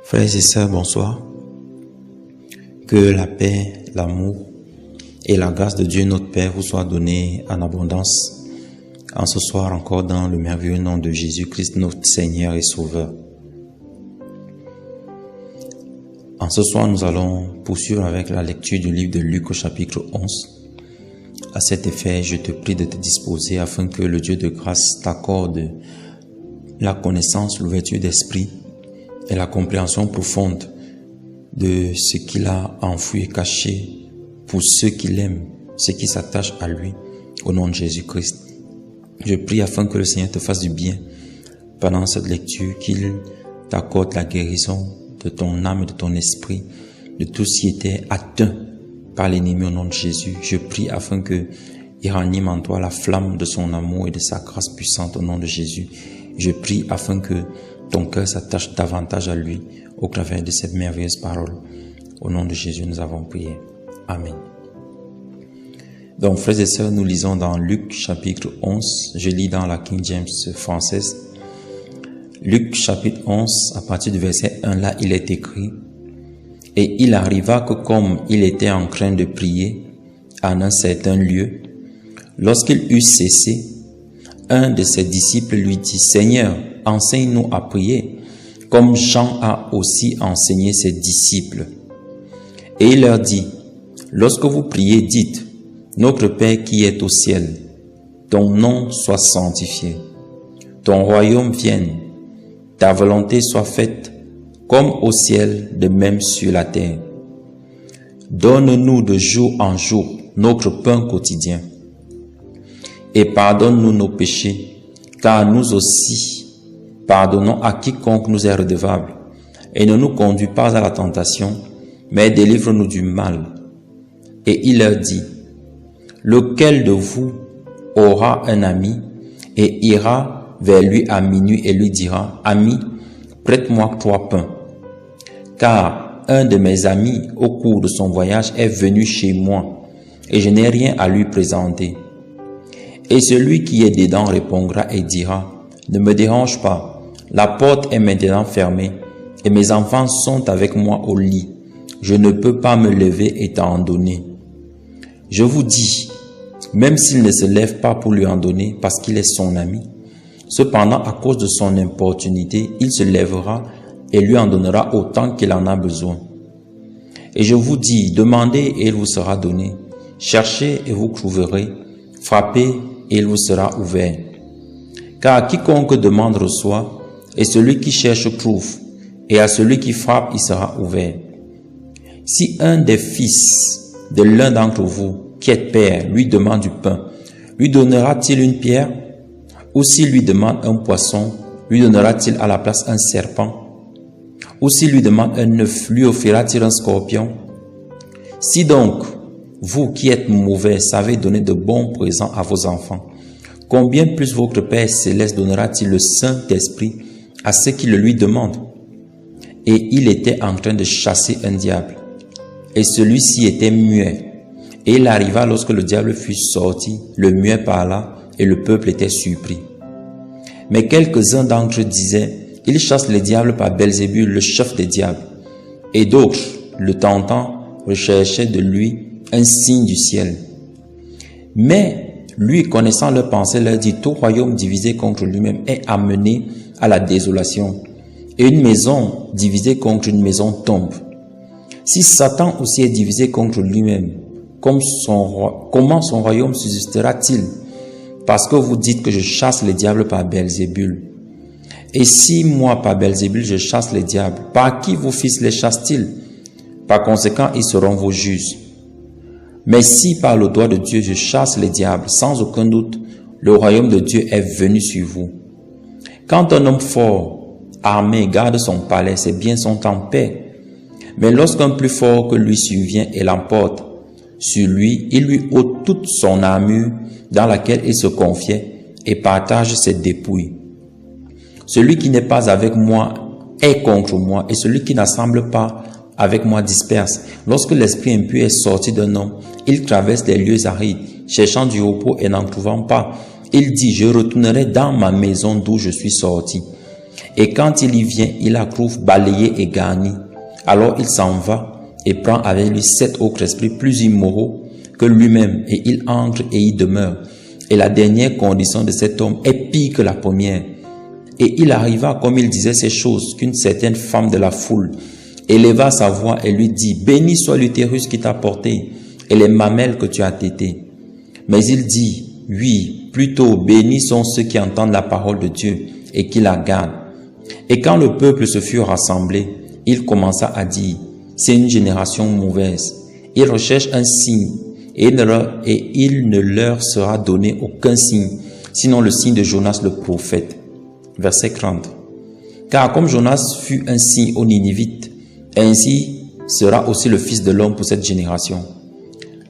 Frères et sœurs, bonsoir. Que la paix, l'amour et la grâce de Dieu notre Père vous soient donnés en abondance en ce soir encore dans le merveilleux nom de Jésus-Christ, notre Seigneur et Sauveur. En ce soir, nous allons poursuivre avec la lecture du livre de Luc au chapitre 11. À cet effet, je te prie de te disposer afin que le Dieu de grâce t'accorde la connaissance, l'ouverture d'esprit et la compréhension profonde de ce qu'il a enfoui et caché pour ceux qui l'aiment, ceux qui s'attachent à lui, au nom de Jésus-Christ. Je prie afin que le Seigneur te fasse du bien pendant cette lecture, qu'il t'accorde la guérison de ton âme et de ton esprit, de tout ce qui était atteint par l'ennemi au nom de Jésus. Je prie afin que il ranime en toi la flamme de son amour et de sa grâce puissante au nom de Jésus. Je prie afin que ton cœur s'attache davantage à lui au travers de cette merveilleuse parole. Au nom de Jésus, nous avons prié. Amen. Donc, frères et sœurs, nous lisons dans Luc chapitre 11. Je lis dans la King James française. Luc chapitre 11, à partir du verset 1, là, il est écrit: « Et il arriva que comme il était en train de prier en un certain lieu, lorsqu'il eut cessé, un de ses disciples lui dit: Seigneur, enseigne-nous à prier, comme Jean a aussi enseigné ses disciples. Et il leur dit: Lorsque vous priez, dites: Notre Père qui est au ciel, ton nom soit sanctifié, ton royaume vienne, ta volonté soit faite, comme au ciel, de même sur la terre. Donne-nous de jour en jour notre pain quotidien, et pardonne-nous nos péchés, car nous aussi pardonnons à quiconque nous est redevable, et ne nous conduis pas à la tentation, mais délivre-nous du mal. Et il leur dit: Lequel de vous aura un ami et ira vers lui à minuit et lui dira: Ami, prête-moi 3 pains, car un de mes amis au cours de son voyage est venu chez moi et je n'ai rien à lui présenter. Et celui qui est dedans répondra et dira: Ne me dérange pas, la porte est maintenant fermée et mes enfants sont avec moi au lit. Je ne peux pas me lever et t'en donner. Je vous dis, même s'il ne se lève pas pour lui en donner parce qu'il est son ami, cependant à cause de son importunité, il se lèvera et lui en donnera autant qu'il en a besoin. Et je vous dis, demandez et il vous sera donné, cherchez et vous trouverez, frappez et il vous sera ouvert. Car quiconque demande reçoit, et celui qui cherche trouve, et à celui qui frappe il sera ouvert. Si un des fils de l'un d'entre vous, qui est père, lui demande du pain, lui donnera-t-il une pierre? Ou s'il lui demande un poisson, lui donnera-t-il à la place un serpent? Ou s'il lui demande un œuf, lui offrira-t-il un scorpion? Si donc, vous qui êtes mauvais, savez donner de bons présents à vos enfants, combien plus votre Père céleste donnera-t-il le Saint-Esprit à ceux qui le lui demandent? Et il était en train de chasser un diable, et celui-ci était muet. Et il arriva lorsque le diable fut sorti, le muet parla, et le peuple était surpris. Mais quelques-uns d'entre eux disaient: Il chasse les diables par Belzébul, le chef des diables. Et d'autres, le tentant, recherchaient de lui un signe du ciel. Mais lui, connaissant leurs pensées, leur dit: Tout royaume divisé contre lui-même est amené à la désolation, et une maison divisée contre une maison tombe. Si Satan aussi est divisé contre lui-même, comment son royaume subsistera-t-il? Parce que vous dites que je chasse les diables par Belzébul. Et si moi, par Belzébul, je chasse les diables, par qui vos fils les chassent-ils? Par conséquent, ils seront vos juges. Mais si par le doigt de Dieu je chasse les diables, sans aucun doute, le royaume de Dieu est venu sur vous. Quand un homme fort, armé, garde son palais, ses biens sont en paix. Mais lorsqu'un plus fort que lui survient et l'emporte sur lui, il lui ôte toute son armure dans laquelle il se confiait et partage ses dépouilles. Celui qui n'est pas avec moi est contre moi, et celui qui n'assemble pas avec moi disperse. Lorsque l'esprit impur est sorti d'un homme, il traverse les lieux arides, cherchant du repos et n'en trouvant pas. Il dit: Je retournerai dans ma maison d'où je suis sorti. Et quand il y vient, il la trouve balayée et garnie. Alors il s'en va et prend avec lui 7 autres esprits plus immoraux que lui-même, et il entre et y demeure. Et la dernière condition de cet homme est pire que la première. Et il arriva, comme il disait ces choses, qu'une certaine femme de la foule éleva sa voix et lui dit, « Béni soit l'utérus qui t'a porté, et les mamelles que tu as tétées. » Mais il dit, « Oui, plutôt bénis sont ceux qui entendent la parole de Dieu et qui la gardent. » Et quand le peuple se fut rassemblé, il commença à dire, « C'est une génération mauvaise. Ils recherchent un signe, et il ne leur sera donné aucun signe, sinon le signe de Jonas le prophète. » Verset 30. Car comme Jonas fut un signe aux Ninivites, ainsi sera aussi le Fils de l'homme pour cette génération.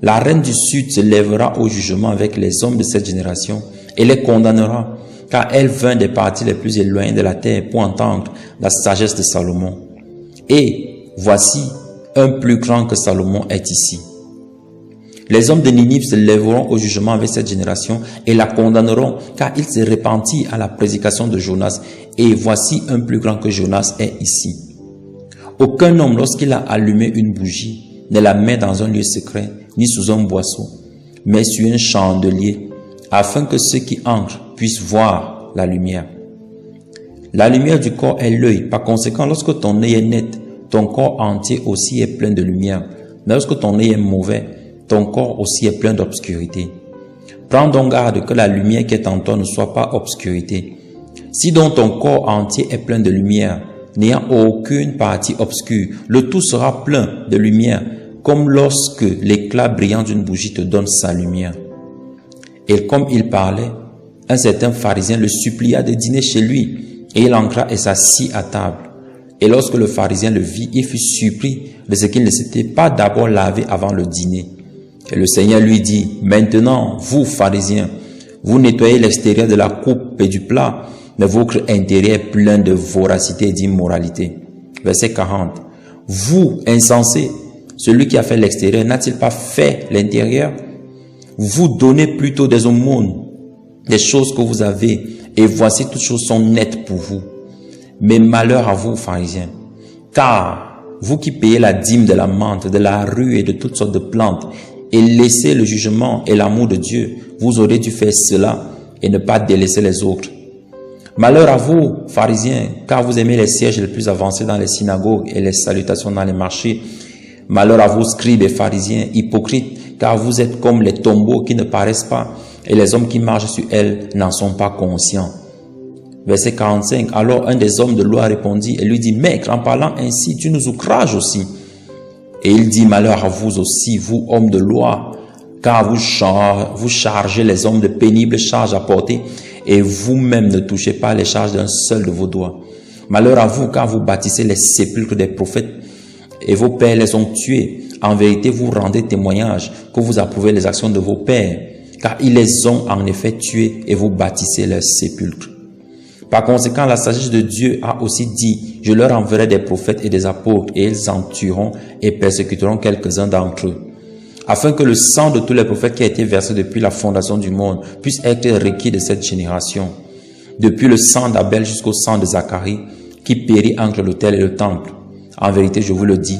La reine du Sud se lèvera au jugement avec les hommes de cette génération et les condamnera, car elle vint des parties les plus éloignées de la terre pour entendre la sagesse de Salomon. Et voici, un plus grand que Salomon est ici. Les hommes de Ninive se lèveront au jugement avec cette génération et la condamneront, car il se repentit à la prédication de Jonas. Et voici, un plus grand que Jonas est ici. Aucun homme, lorsqu'il a allumé une bougie, ne la met dans un lieu secret, ni sous un boisseau, mais sur un chandelier, afin que ceux qui entrent puissent voir la lumière. La lumière du corps est l'œil. Par conséquent, lorsque ton œil est net, ton corps entier aussi est plein de lumière. Mais lorsque ton œil est mauvais, ton corps aussi est plein d'obscurité. Prends donc garde que la lumière qui est en toi ne soit pas obscurité. Si donc ton corps entier est plein de lumière, n'ayant aucune partie obscure, le tout sera plein de lumière, comme lorsque l'éclat brillant d'une bougie te donne sa lumière. Et comme il parlait, un certain pharisien le supplia de dîner chez lui, et il entra et s'assit à table. Et lorsque le pharisien le vit, il fut surpris de ce qu'il ne s'était pas d'abord lavé avant le dîner. Et le Seigneur lui dit, « Maintenant, vous, pharisiens, vous nettoyez l'extérieur de la coupe et du plat, mais votre intérieur est plein de voracité et d'immoralité. » Verset 40. « Vous, insensés, celui qui a fait l'extérieur, n'a-t-il pas fait l'intérieur? Vous donnez plutôt des aumônes, des choses que vous avez, et voici toutes choses sont nettes pour vous. Mais malheur à vous, pharisiens, car vous qui payez la dîme de la menthe, de la rue et de toutes sortes de plantes, et laissez le jugement et l'amour de Dieu, vous aurez dû faire cela et ne pas délaisser les autres. Malheur à vous, pharisiens, car vous aimez les sièges les plus avancés dans les synagogues et les salutations dans les marchés. Malheur à vous, scribes et pharisiens, hypocrites, car vous êtes comme les tombeaux qui ne paraissent pas, et les hommes qui marchent sur elles n'en sont pas conscients. Verset 45. Alors un des hommes de loi répondit et lui dit, « Maître, en parlant ainsi, tu nous outrages aussi. » Et il dit, « Malheur à vous aussi, vous, hommes de loi, car vous chargez les hommes de pénibles charges à porter, et vous-même ne touchez pas les charges d'un seul de vos doigts. Malheur à vous, car vous bâtissez les sépulcres des prophètes, et vos pères les ont tués. En vérité, vous rendez témoignage que vous approuvez les actions de vos pères, car ils les ont en effet tués, et vous bâtissez leurs sépulcres. Par conséquent, la sagesse de Dieu a aussi dit, « Je leur enverrai des prophètes et des apôtres, et ils en tueront et persécuteront quelques-uns d'entre eux, afin que le sang de tous les prophètes qui a été versé depuis la fondation du monde puisse être requis de cette génération, depuis le sang d'Abel jusqu'au sang de Zacharie, qui périt entre l'autel et le temple. En vérité, je vous le dis,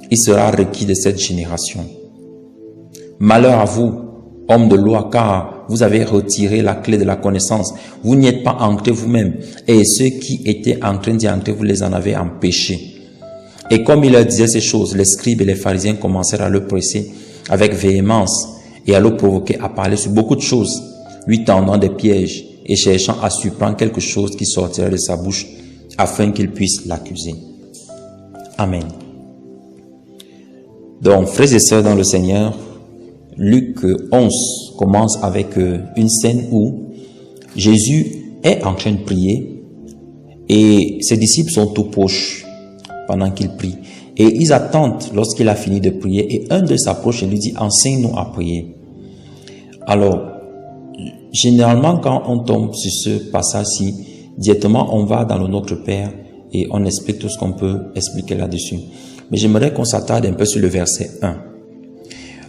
il sera requis de cette génération. Malheur à vous, hommes de loi, car vous avez retiré la clé de la connaissance. Vous n'y êtes pas entrés vous-même, et ceux qui étaient en train d'y entrer, vous les en avez empêchés. » Et comme il leur disait ces choses, les scribes et les pharisiens commencèrent à le presser avec véhémence et à le provoquer à parler sur beaucoup de choses, lui tendant des pièges et cherchant à surprendre quelque chose qui sortirait de sa bouche afin qu'ils puissent l'accuser. Amen. Donc, frères et sœurs dans le Seigneur, Luc 11 commence avec une scène où Jésus est en train de prier et ses disciples sont tout proches pendant qu'il prie. Et ils attendent lorsqu'il a fini de prier et un d'eux s'approche et lui dit « Enseigne-nous à prier ». Alors, généralement quand on tombe sur ce passage-ci, directement on va dans le Notre Père et on explique tout ce qu'on peut expliquer là-dessus. Mais j'aimerais qu'on s'attarde un peu sur le verset 1.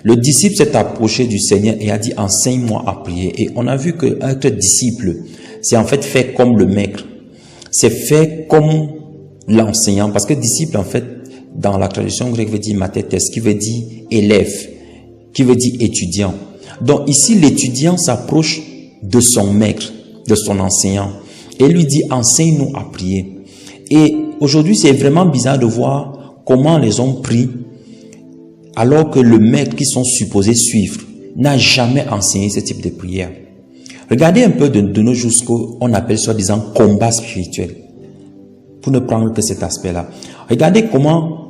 Le disciple s'est approché du Seigneur et a dit « Enseigne-moi à prier ». Et on a vu que être disciple, c'est en fait faire comme le maître. c'est fait comme l'enseignant, parce que disciple, en fait, dans la traduction grecque, veut dire mathetes, qui veut dire élève, qui veut dire étudiant. Donc ici, l'étudiant s'approche de son maître, de son enseignant, et lui dit, enseigne-nous à prier. Et aujourd'hui, c'est vraiment bizarre de voir comment les hommes prient, alors que le maître qu'ils sont supposés suivre n'a jamais enseigné ce type de prière. Regardez un peu de nos jours ce qu'on appelle soi-disant combat spirituel, pour ne prendre que cet aspect-là. Regardez comment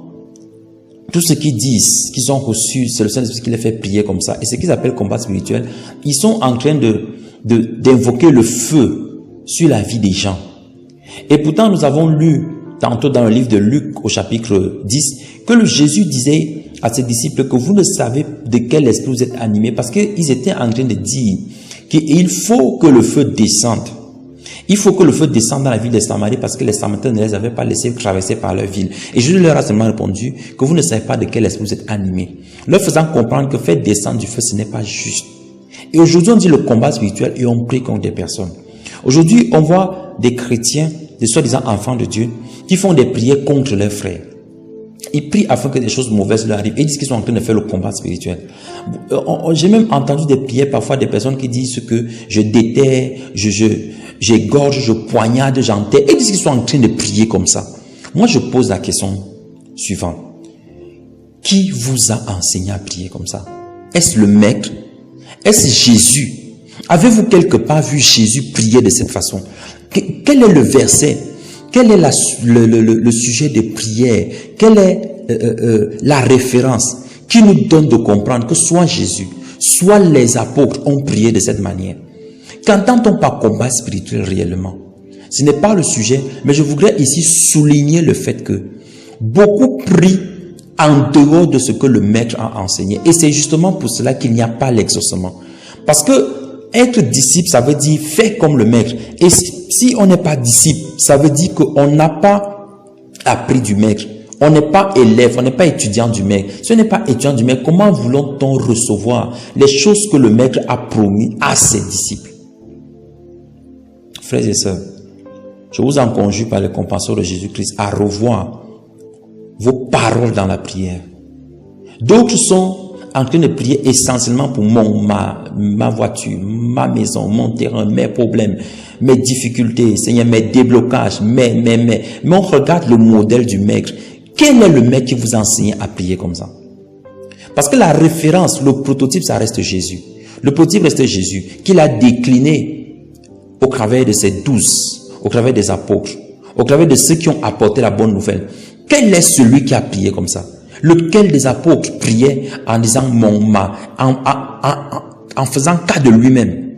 tout ce qu'ils disent, qu'ils ont reçu, c'est le Saint-Esprit qui les fait prier comme ça, et ce qu'ils appellent combat spirituel, ils sont en train d'invoquer le feu sur la vie des gens. Et pourtant, nous avons lu tantôt dans le livre de Luc au chapitre 10 que Jésus disait à ses disciples que vous ne savez de quel esprit vous êtes animés, parce qu'ils étaient en train de dire qu'il faut que le feu descende. Il faut que le feu descende dans la ville de Samarie parce que les Samaritains ne les avaient pas laissés traverser par leur ville. Et Jésus leur a seulement répondu que vous ne savez pas de quel esprit vous êtes animés, leur faisant comprendre que faire descendre du feu, ce n'est pas juste. Et aujourd'hui, on dit le combat spirituel et on prie contre des personnes. Aujourd'hui, on voit des chrétiens, des soi-disant enfants de Dieu, qui font des prières contre leurs frères. Ils prient afin que des choses mauvaises leur arrivent. Et ils disent qu'ils sont en train de faire le combat spirituel. J'ai même entendu des prières, parfois des personnes qui disent que je déterre, j'égorge, je poignarde, j'enterre. Et ils disent qu'ils sont en train de prier comme ça. Moi, je pose la question suivante. Qui vous a enseigné à prier comme ça? Est-ce le maître? Est-ce Jésus? Avez-vous quelque part vu Jésus prier de cette façon? Quel est le verset? Quel est le sujet de prière? Quelle est la référence qui nous donne de comprendre que soit Jésus, soit les apôtres ont prié de cette manière? Qu'entend-on par combat spirituel réellement? Ce n'est pas le sujet, mais je voudrais ici souligner le fait que beaucoup prient en dehors de ce que le maître a enseigné. Et c'est justement pour cela qu'il n'y a pas l'exaucement. Parce que être disciple, ça veut dire faire comme le maître. Et si on n'est pas disciple, ça veut dire qu'on n'a pas appris du maître. On n'est pas élève, on n'est pas étudiant du maître. Si on n'est pas étudiant du maître, comment voulons-on recevoir les choses que le maître a promis à ses disciples? Frères et sœurs, je vous en conjure par le compassion de Jésus-Christ à revoir vos paroles dans la prière. D'autres sont en train de prier essentiellement pour ma voiture, ma maison, mon terrain, mes problèmes, mes difficultés, Seigneur, mes déblocages, mais on regarde le modèle du maître. Quel est le maître qui vous a enseigné à prier comme ça? Parce que la référence, le prototype, ça reste Jésus. Le prototype reste Jésus, qu'il a décliné au travers de ses 12, au travers des apôtres, au travers de ceux qui ont apporté la bonne nouvelle. Quel est celui qui a prié comme ça? Lequel des apôtres priait en disant en faisant cas de lui-même?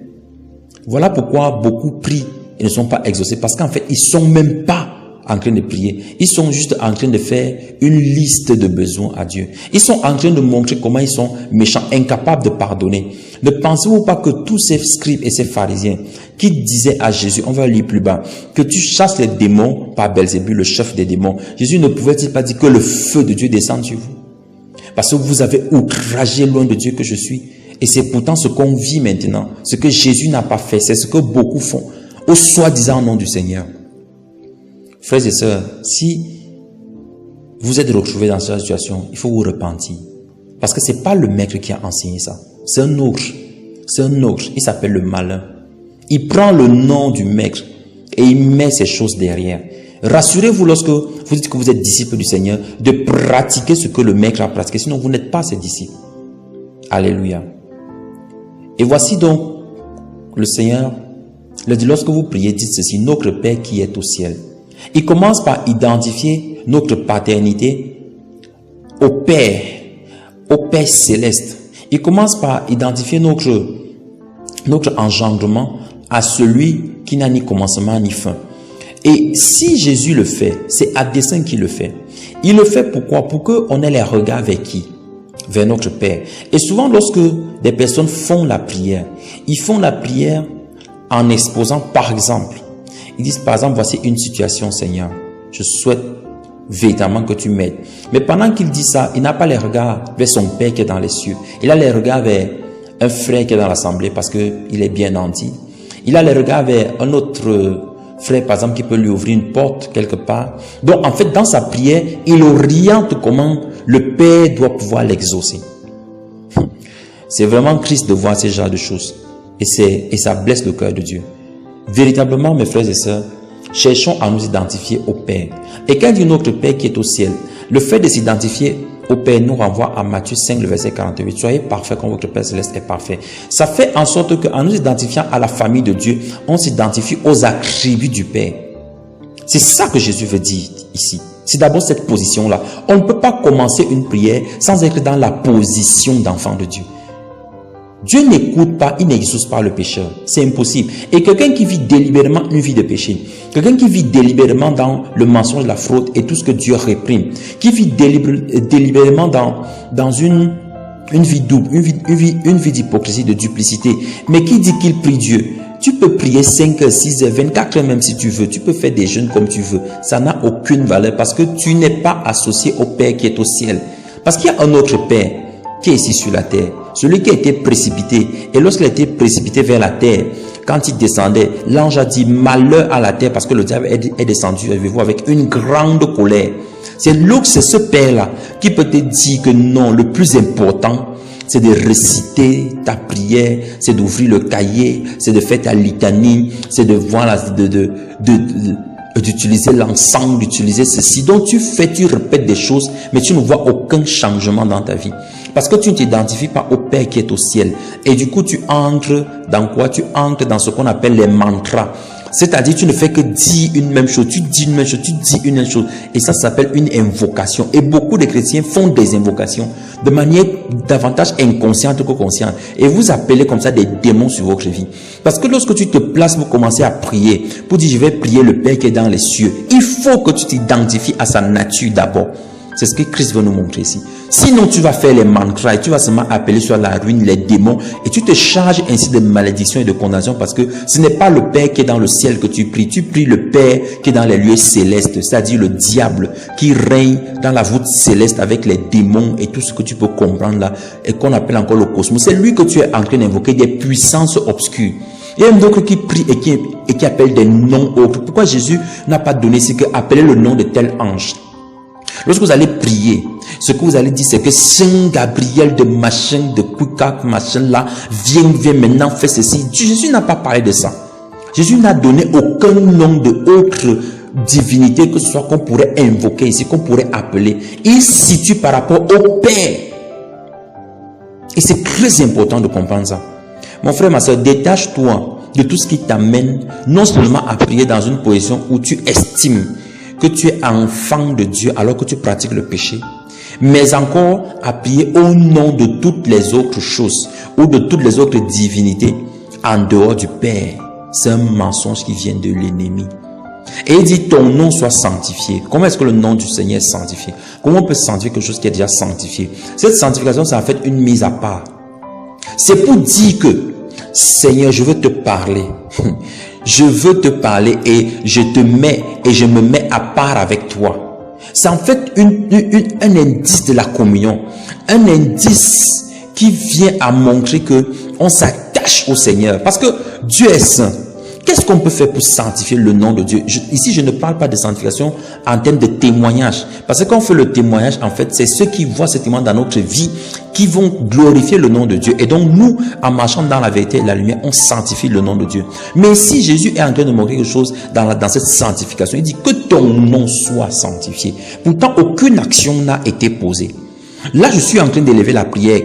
Voilà pourquoi beaucoup prient et ne sont pas exaucés, parce qu'en fait, ils sont même pas en train de prier. Ils sont juste en train de faire une liste de besoins à Dieu. Ils sont en train de montrer comment ils sont méchants, incapables de pardonner. Ne pensez-vous pas que tous ces scribes et ces pharisiens qui disaient à Jésus, on va lire plus bas, que tu chasses les démons par Belzébul, le chef des démons. Jésus ne pouvait-il pas dire que le feu de Dieu descende sur vous? Parce que vous avez outragé loin de Dieu que je suis. Et c'est pourtant ce qu'on vit maintenant. Ce que Jésus n'a pas fait, c'est ce que beaucoup font, au soi-disant nom du Seigneur. Frères et sœurs, si vous êtes retrouvés dans cette situation, il faut vous repentir. Parce que ce n'est pas le maître qui a enseigné ça. C'est un autre. C'est un autre. Il s'appelle le malin. Il prend le nom du maître et il met ces choses derrière. Rassurez-vous lorsque vous dites que vous êtes disciple du Seigneur, de pratiquer ce que le maître a pratiqué. Sinon, vous n'êtes pas ses disciples. Alléluia. Et voici donc le Seigneur le dit, lorsque vous priez, dites ceci: notre Père qui est au ciel. Il commence par identifier notre paternité au Père céleste. Il commence par identifier notre engendrement à celui qui n'a ni commencement ni fin. Et si Jésus le fait, c'est à dessein qu'il le fait. Il le fait pourquoi? Pour qu'on ait les regards vers qui? Vers notre Père. Et souvent, lorsque des personnes font la prière, ils font la prière en exposant, par exemple, ils disent par exemple, voici une situation, Seigneur, je souhaite véritablement que tu m'aides. Mais pendant qu'il dit ça, il n'a pas les regards vers son Père qui est dans les cieux. Il a les regards vers un frère qui est dans l'assemblée parce qu'il est bien nanti. Il a les regards vers un autre frère, par exemple, qui peut lui ouvrir une porte quelque part. Donc, en fait, dans sa prière, il oriente comment le Père doit pouvoir l'exaucer. C'est vraiment triste de voir ce genre de choses. Et ça blesse le cœur de Dieu. Véritablement, mes frères et sœurs, cherchons à nous identifier au Père. Et quand il dit notre Père qui est au ciel, le fait de s'identifier au Père nous renvoie à Matthieu 5, le verset 48. Soyez parfaits comme votre Père céleste est parfait. Ça fait en sorte qu'en nous identifiant à la famille de Dieu, on s'identifie aux attributs du Père. C'est ça que Jésus veut dire ici. C'est d'abord cette position-là. On ne peut pas commencer une prière sans être dans la position d'enfant de Dieu. Dieu n'écoute pas, il n'exauce pas le pécheur. C'est impossible. Et quelqu'un qui vit délibérément une vie de péché, quelqu'un qui vit délibérément dans le mensonge, la fraude et tout ce que Dieu réprime, qui vit délibérément dans une vie double, une vie d'hypocrisie, de duplicité, mais qui dit qu'il prie Dieu, tu peux prier 5 heures, 6 heures, 24 heures même si tu veux, tu peux faire des jeûnes comme tu veux. Ça n'a aucune valeur parce que tu n'es pas associé au Père qui est au ciel. Parce qu'il y a un autre Père qui est ici sur la terre. Celui qui a été précipité. Et lorsqu'il a été précipité vers la terre, quand il descendait, l'ange a dit malheur à la terre parce que le diable est descendu avec vous avec une grande colère. C'est ce Père-là qui peut te dire que non, le plus important, c'est de réciter ta prière, c'est d'ouvrir le cahier, c'est de faire ta litanie, c'est de voir d'utiliser l'ensemble, d'utiliser ceci. Donc tu répètes des choses, mais tu ne vois aucun changement dans ta vie. Parce que tu ne t'identifies pas au Père qui est au ciel. Et du coup, tu entres dans quoi? Tu entres dans ce qu'on appelle les mantras. C'est-à-dire, tu ne fais que dire une même chose. Tu dis une même chose, tu dis une même chose. Et ça s'appelle une invocation. Et beaucoup de chrétiens font des invocations de manière davantage inconsciente que consciente. Et vous appelez comme ça des démons sur votre vie. Parce que lorsque tu te places pour commencer à prier, pour dire je vais prier le Père qui est dans les cieux, il faut que tu t'identifies à sa nature d'abord. C'est ce que Christ veut nous montrer ici. Sinon, tu vas faire les mantras et tu vas seulement appeler sur la ruine les démons et tu te charges ainsi de malédiction et de condamnation parce que ce n'est pas le Père qui est dans le ciel que tu pries. Tu pries le Père qui est dans les lieux célestes, c'est-à-dire le diable qui règne dans la voûte céleste avec les démons et tout ce que tu peux comprendre là et qu'on appelle encore le cosmos. C'est lui que tu es en train d'invoquer, des puissances obscures. Il y a d'autres qui prient et qui appellent des noms autres. Pourquoi Jésus n'a pas donné ce que appeler le nom de tel ange? Lorsque vous allez prier, ce que vous allez dire, c'est que Saint Gabriel de machin, de Koukak, machin là, viens maintenant, fais ceci. Jésus n'a pas parlé de ça. Jésus n'a donné aucun nom de autre divinité que ce soit qu'on pourrait invoquer ici, qu'on pourrait appeler. Il situe par rapport au Père. Et c'est très important de comprendre ça. Mon frère, ma soeur, détache-toi de tout ce qui t'amène non seulement à prier dans une position où tu estimes que tu es enfant de Dieu alors que tu pratiques le péché, mais encore à prier au nom de toutes les autres choses ou de toutes les autres divinités en dehors du Père. C'est un mensonge qui vient de l'ennemi. Et il dit ton nom soit sanctifié. Comment est-ce que le nom du Seigneur est sanctifié? Comment on peut sanctifier quelque chose qui est déjà sanctifié? Cette sanctification, c'est en fait une mise à part. C'est pour dire que Seigneur, je veux te parler. Je veux te parler et je me mets à part avec toi. C'est en fait un indice de la communion. Un indice qui vient à montrer que on s'attache au Seigneur. Parce que Dieu est saint. Qu'est-ce qu'on peut faire pour sanctifier le nom de Dieu? Ici, je ne parle pas de sanctification en termes de témoignage. Parce que quand on fait le témoignage, en fait, c'est ceux qui voient ce témoignage dans notre vie qui vont glorifier le nom de Dieu. Et donc, nous, en marchant dans la vérité et la lumière, on sanctifie le nom de Dieu. Mais si Jésus est en train de montrer quelque chose dans cette sanctification, il dit que ton nom soit sanctifié. Pourtant, aucune action n'a été posée. Là, je suis en train d'élever la prière.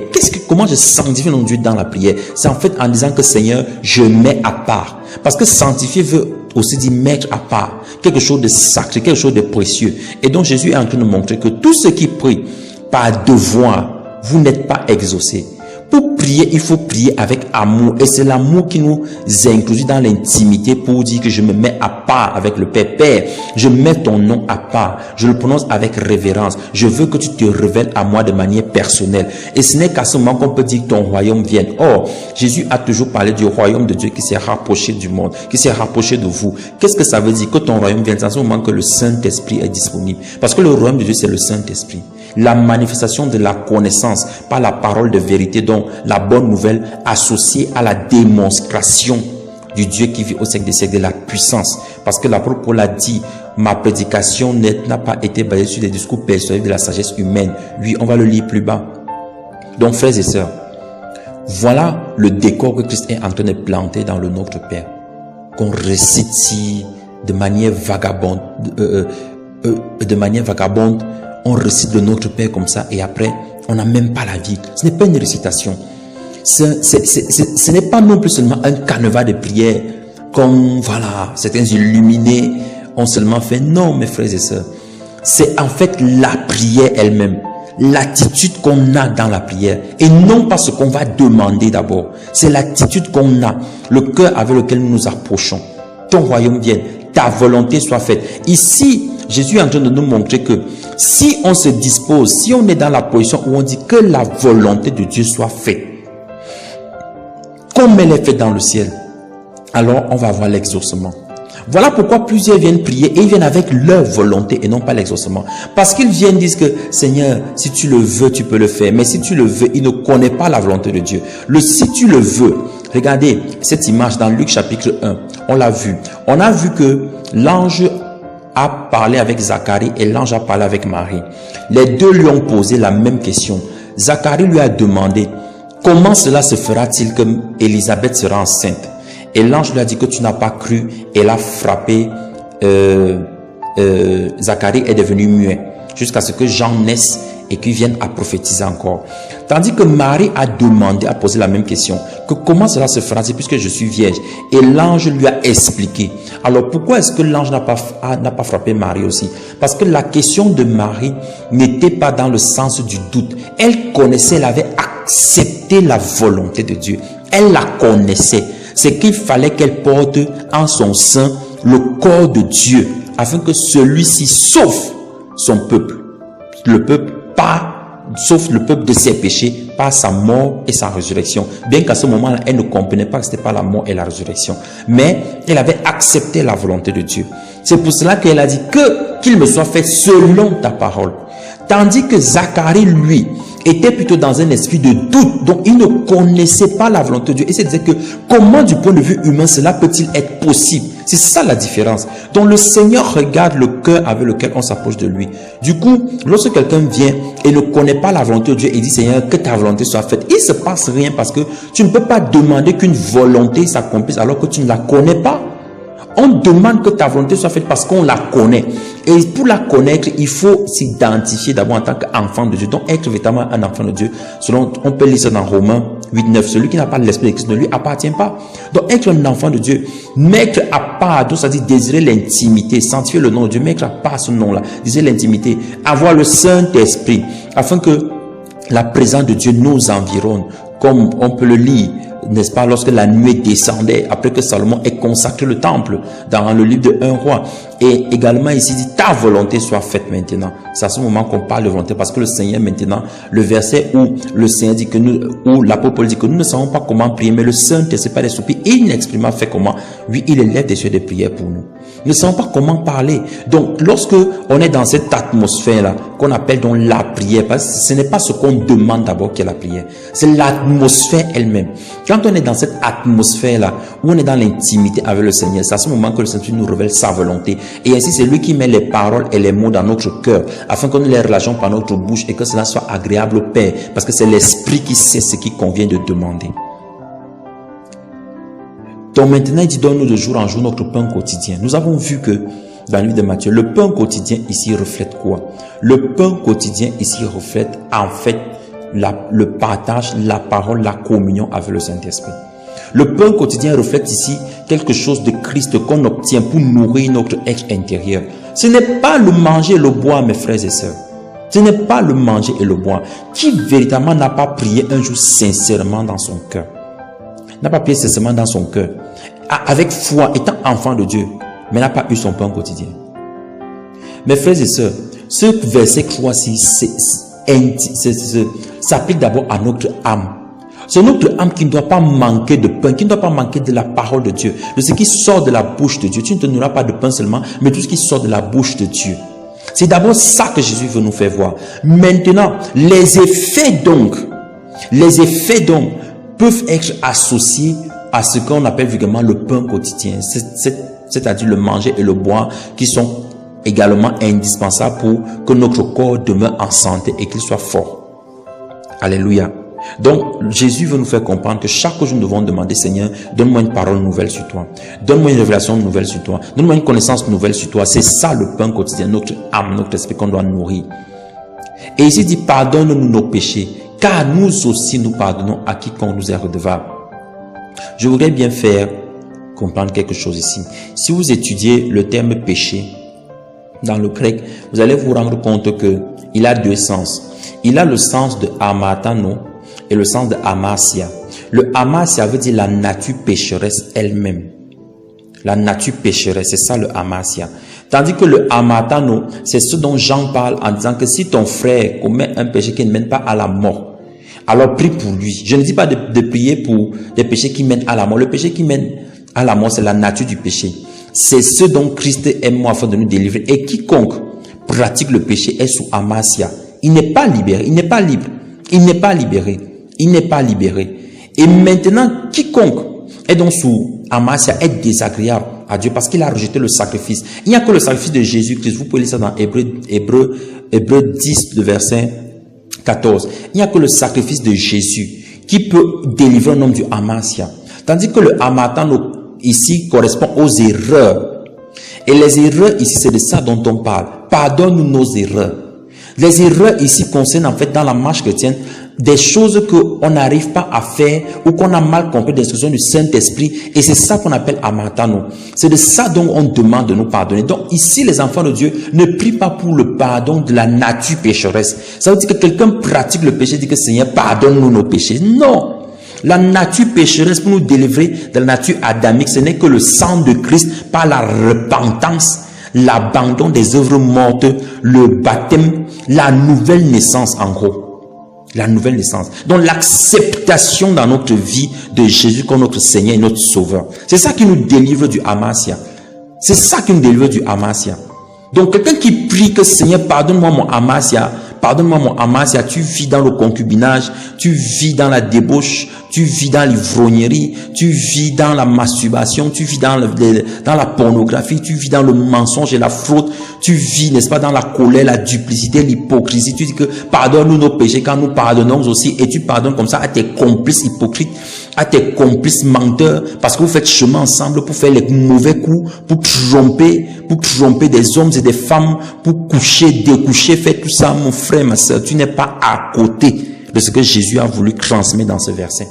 Comment je sanctifie le nom de Dieu dans la prière? C'est en fait en disant que Seigneur, je mets à part. Parce que sanctifier veut aussi dire mettre à part. Quelque chose de sacré, quelque chose de précieux. Et donc Jésus est en train de montrer que tous ceux qui prient par devoir, vous n'êtes pas exaucés. Pour prier, il faut prier avec amour. Et c'est l'amour qui nous introduit dans l'intimité pour dire que je me mets à part avec le Père. Père, je mets ton nom à part. Je le prononce avec révérence. Je veux que tu te révèles à moi de manière personnelle. Et ce n'est qu'à ce moment qu'on peut dire que ton royaume vienne. Or, Jésus a toujours parlé du royaume de Dieu qui s'est rapproché du monde, qui s'est rapproché de vous. Qu'est-ce que ça veut dire? Que ton royaume vienne. C'est à ce moment que le Saint-Esprit est disponible. Parce que le royaume de Dieu, c'est le Saint-Esprit. La manifestation de la connaissance par la parole de vérité, donc la bonne nouvelle associée à la démonstration du Dieu qui vit au siècle des siècles, de la puissance. Parce que l'apôtre Paul a dit, ma prédication n'a pas été basée sur des discours persuasifs de la sagesse humaine. Oui, on va le lire plus bas. Donc, frères et sœurs, voilà le décor que Christ est en train de planter dans le Notre Père. Qu'on récite si de manière vagabonde, on récite le Notre Père comme ça et après, on n'a même pas la vie. Ce n'est pas une récitation. Ce n'est pas non plus seulement un carnaval de prière comme, voilà, certains illuminés ont seulement fait. Non, mes frères et sœurs. C'est en fait la prière elle-même. L'attitude qu'on a dans la prière et non pas ce qu'on va demander d'abord. C'est l'attitude qu'on a, le cœur avec lequel nous nous approchons. Ton royaume vienne, ta volonté soit faite. Ici, Jésus est en train de nous montrer que si on se dispose, si on est dans la position où on dit que la volonté de Dieu soit faite, comme elle est faite dans le ciel, alors on va avoir l'exaucement. Voilà pourquoi plusieurs viennent prier et ils viennent avec leur volonté et non pas l'exaucement. Parce qu'ils viennent dire que Seigneur, si tu le veux, tu peux le faire. Mais si tu le veux, ils ne connaissent pas la volonté de Dieu. Le si tu le veux, regardez cette image dans Luc chapitre 1, on l'a vu. On a vu que l'ange a parlé avec Zacharie et l'ange a parlé avec Marie. Les deux lui ont posé la même question. Zacharie lui a demandé, comment cela se fera-t-il que Élisabeth sera enceinte? Et l'ange lui a dit que tu n'as pas cru. Et l'a frappé. Zacharie est devenu muet jusqu'à ce que Jean naisse et qu'il vienne à prophétiser encore. Tandis que Marie a demandé, a posé la même question, que comment cela se fera-t-il puisque je suis vierge? Et l'ange lui a expliqué. Alors pourquoi est-ce que l'ange n'a pas frappé Marie aussi? Parce que la question de Marie n'était pas dans le sens du doute. Elle connaissait, elle avait accepté la volonté de Dieu. Elle la connaissait. C'est qu'il fallait qu'elle porte en son sein le corps de Dieu afin que celui-ci sauve son peuple. Le peuple sauf le peuple de ses péchés par sa mort et sa résurrection. Bien qu'à ce moment-là, elle ne comprenait pas que ce n'était pas la mort et la résurrection. Mais elle avait accepté la volonté de Dieu. C'est pour cela qu'elle a dit qu'il me soit fait selon ta parole. Tandis que Zacharie, lui, était plutôt dans un esprit de doute, donc il ne connaissait pas la volonté de Dieu. Et c'est dire que comment du point de vue humain cela peut-il être possible? C'est ça la différence. Donc le Seigneur regarde le cœur avec lequel on s'approche de lui. Du coup, lorsque quelqu'un vient et ne connaît pas la volonté de Dieu et dit Seigneur, que ta volonté soit faite, il ne se passe rien parce que tu ne peux pas demander qu'une volonté s'accomplisse alors que tu ne la connais pas. On demande que ta volonté soit faite parce qu'on la connaît. Et pour la connaître, il faut s'identifier d'abord en tant qu'enfant de Dieu. Donc être véritablement un enfant de Dieu. Selon, on peut lire ça dans Romains 8-9. Celui qui n'a pas l'esprit de Christ ne lui appartient pas. Donc être un enfant de Dieu, mettre à part, donc c'est-à-dire désirer l'intimité, sanctifier le nom de Dieu, mettre à part ce nom-là, désirer l'intimité, avoir le Saint-Esprit, afin que la présence de Dieu nous environne, comme on peut le lire, n'est-ce pas, lorsque la nuée descendait, après que Salomon ait consacré le temple, dans le livre de 1 roi. Et également ici dit, ta volonté soit faite maintenant. C'est à ce moment qu'on parle de volonté, parce que le Seigneur maintenant, le verset où le Seigneur dit que où l'apôtre Paul dit que nous ne savons pas comment prier, mais le Saint-Esprit pas des soupirs, il n'exprime fait comment. Oui, il élève des yeux de prière pour nous. Nous ne savons pas comment parler. Donc, lorsque on est dans cette atmosphère-là, qu'on appelle donc la prière, parce que ce n'est pas ce qu'on demande d'abord qui est la prière, c'est l'atmosphère elle-même. Quand on est dans cette atmosphère-là, où on est dans l'intimité avec le Seigneur, c'est à ce moment que le Seigneur nous révèle sa volonté. Et ainsi, c'est lui qui met les paroles et les mots dans notre cœur, afin que nous les relâchons par notre bouche et que cela soit agréable au Père, parce que c'est l'Esprit qui sait ce qui convient de demander. Donc maintenant, il dit, donne-nous de jour en jour notre pain quotidien. Nous avons vu que dans le livre de Matthieu, le pain quotidien ici reflète quoi? Le pain quotidien ici reflète en fait le partage, la parole, la communion avec le Saint-Esprit. Le pain quotidien reflète ici quelque chose de Christ qu'on obtient pour nourrir notre être intérieur. Ce n'est pas le manger et le boire, mes frères et sœurs. Ce n'est pas le manger et le boire. Qui véritablement n'a pas prié un jour sincèrement dans son cœur? N'a pas prié sincèrement dans son cœur, avec foi, étant enfant de Dieu, mais n'a pas eu son pain quotidien. Mes frères et sœurs, ce verset 3-6 s'applique d'abord à notre âme. C'est notre âme qui ne doit pas manquer de pain, qui ne doit pas manquer de la parole de Dieu, de ce qui sort de la bouche de Dieu. Tu ne te nourras pas de pain seulement, mais tout ce qui sort de la bouche de Dieu. C'est d'abord ça que Jésus veut nous faire voir. Maintenant, les effets donc peuvent être associés à ce qu'on appelle vulgairement le pain quotidien, c'est-à-dire le manger et le boire qui sont également indispensables pour que notre corps demeure en santé et qu'il soit fort. Alléluia. Donc, Jésus veut nous faire comprendre que chaque jour, nous devons demander, Seigneur, donne-moi une parole nouvelle sur toi. Donne-moi une révélation nouvelle sur toi. Donne-moi une connaissance nouvelle sur toi. C'est ça le pain quotidien, notre âme, notre esprit qu'on doit nourrir. Et ici dit, pardonne-nous nos péchés, car nous aussi nous pardonnons à quiconque nous est redevable. Je voudrais bien faire comprendre quelque chose ici. Si vous étudiez le terme péché dans le grec, vous allez vous rendre compte que il a deux sens. Il a le sens de hamartano et le sens de amasia. Le amasia veut dire la nature pécheresse elle-même. La nature pécheresse, c'est ça le amasia. Tandis que le hamartano, c'est ce dont Jean parle en disant que si ton frère commet un péché qui ne mène pas à la mort, alors prie pour lui. Je ne dis pas de prier pour des péchés qui mènent à la mort. Le péché qui mène à la mort, c'est la nature du péché. C'est ce dont Christ est mort afin de nous délivrer. Et quiconque pratique le péché est sous amasia. Il n'est pas libéré, il n'est pas libre, il n'est pas libéré, il n'est pas libéré. Et maintenant, quiconque est donc sous amasia est désagréable à Dieu parce qu'il a rejeté le sacrifice. Il n'y a que le sacrifice de Jésus-Christ. Vous pouvez lire ça dans Hébreux 10, le verset 14. Il n'y a que le sacrifice de Jésus qui peut délivrer un homme du amasia. Tandis que le hamartano ici correspond aux erreurs. Et les erreurs ici, c'est de ça dont on parle. Pardonne-nous nos erreurs. Les erreurs ici concernent en fait dans la marche chrétienne des choses qu'on n'arrive pas à faire ou qu'on a mal compris des instructions du Saint-Esprit, et c'est ça qu'on appelle hamartano. C'est de ça dont on demande de nous pardonner. Donc ici, les enfants de Dieu ne prient pas pour le pardon de la nature pécheresse. Ça veut dire que quelqu'un pratique le péché, dit que Seigneur, pardonne-nous nos péchés. Non. La nature pécheresse pour nous délivrer de la nature adamique, ce n'est que le sang de Christ par la repentance, l'abandon des œuvres mortes, le baptême, la nouvelle naissance en gros. La nouvelle naissance. Donc l'acceptation dans notre vie de Jésus comme notre Seigneur et notre Sauveur. C'est ça qui nous délivre du amasia. C'est ça qui nous délivre du amasia. Donc quelqu'un qui prie que Seigneur, pardonne-moi mon amasia, pardonne-moi mon amasia, tu vis dans le concubinage, tu vis dans la débauche, tu vis dans l'ivrognerie, tu vis dans la masturbation, tu vis dans la pornographie, tu vis dans le mensonge et la fraude, tu vis, n'est-ce pas, dans la colère, la duplicité, l'hypocrisie. Tu dis que pardonne-nous nos péchés quand nous pardonnons aussi, et tu pardonnes comme ça à tes complices hypocrites, à tes complices menteurs, parce que vous faites chemin ensemble pour faire les mauvais coups, pour tromper des hommes et des femmes, pour coucher, découcher, faire tout ça, mon frère, ma soeur. Tu n'es pas à côté de ce que Jésus a voulu transmettre dans ce verset.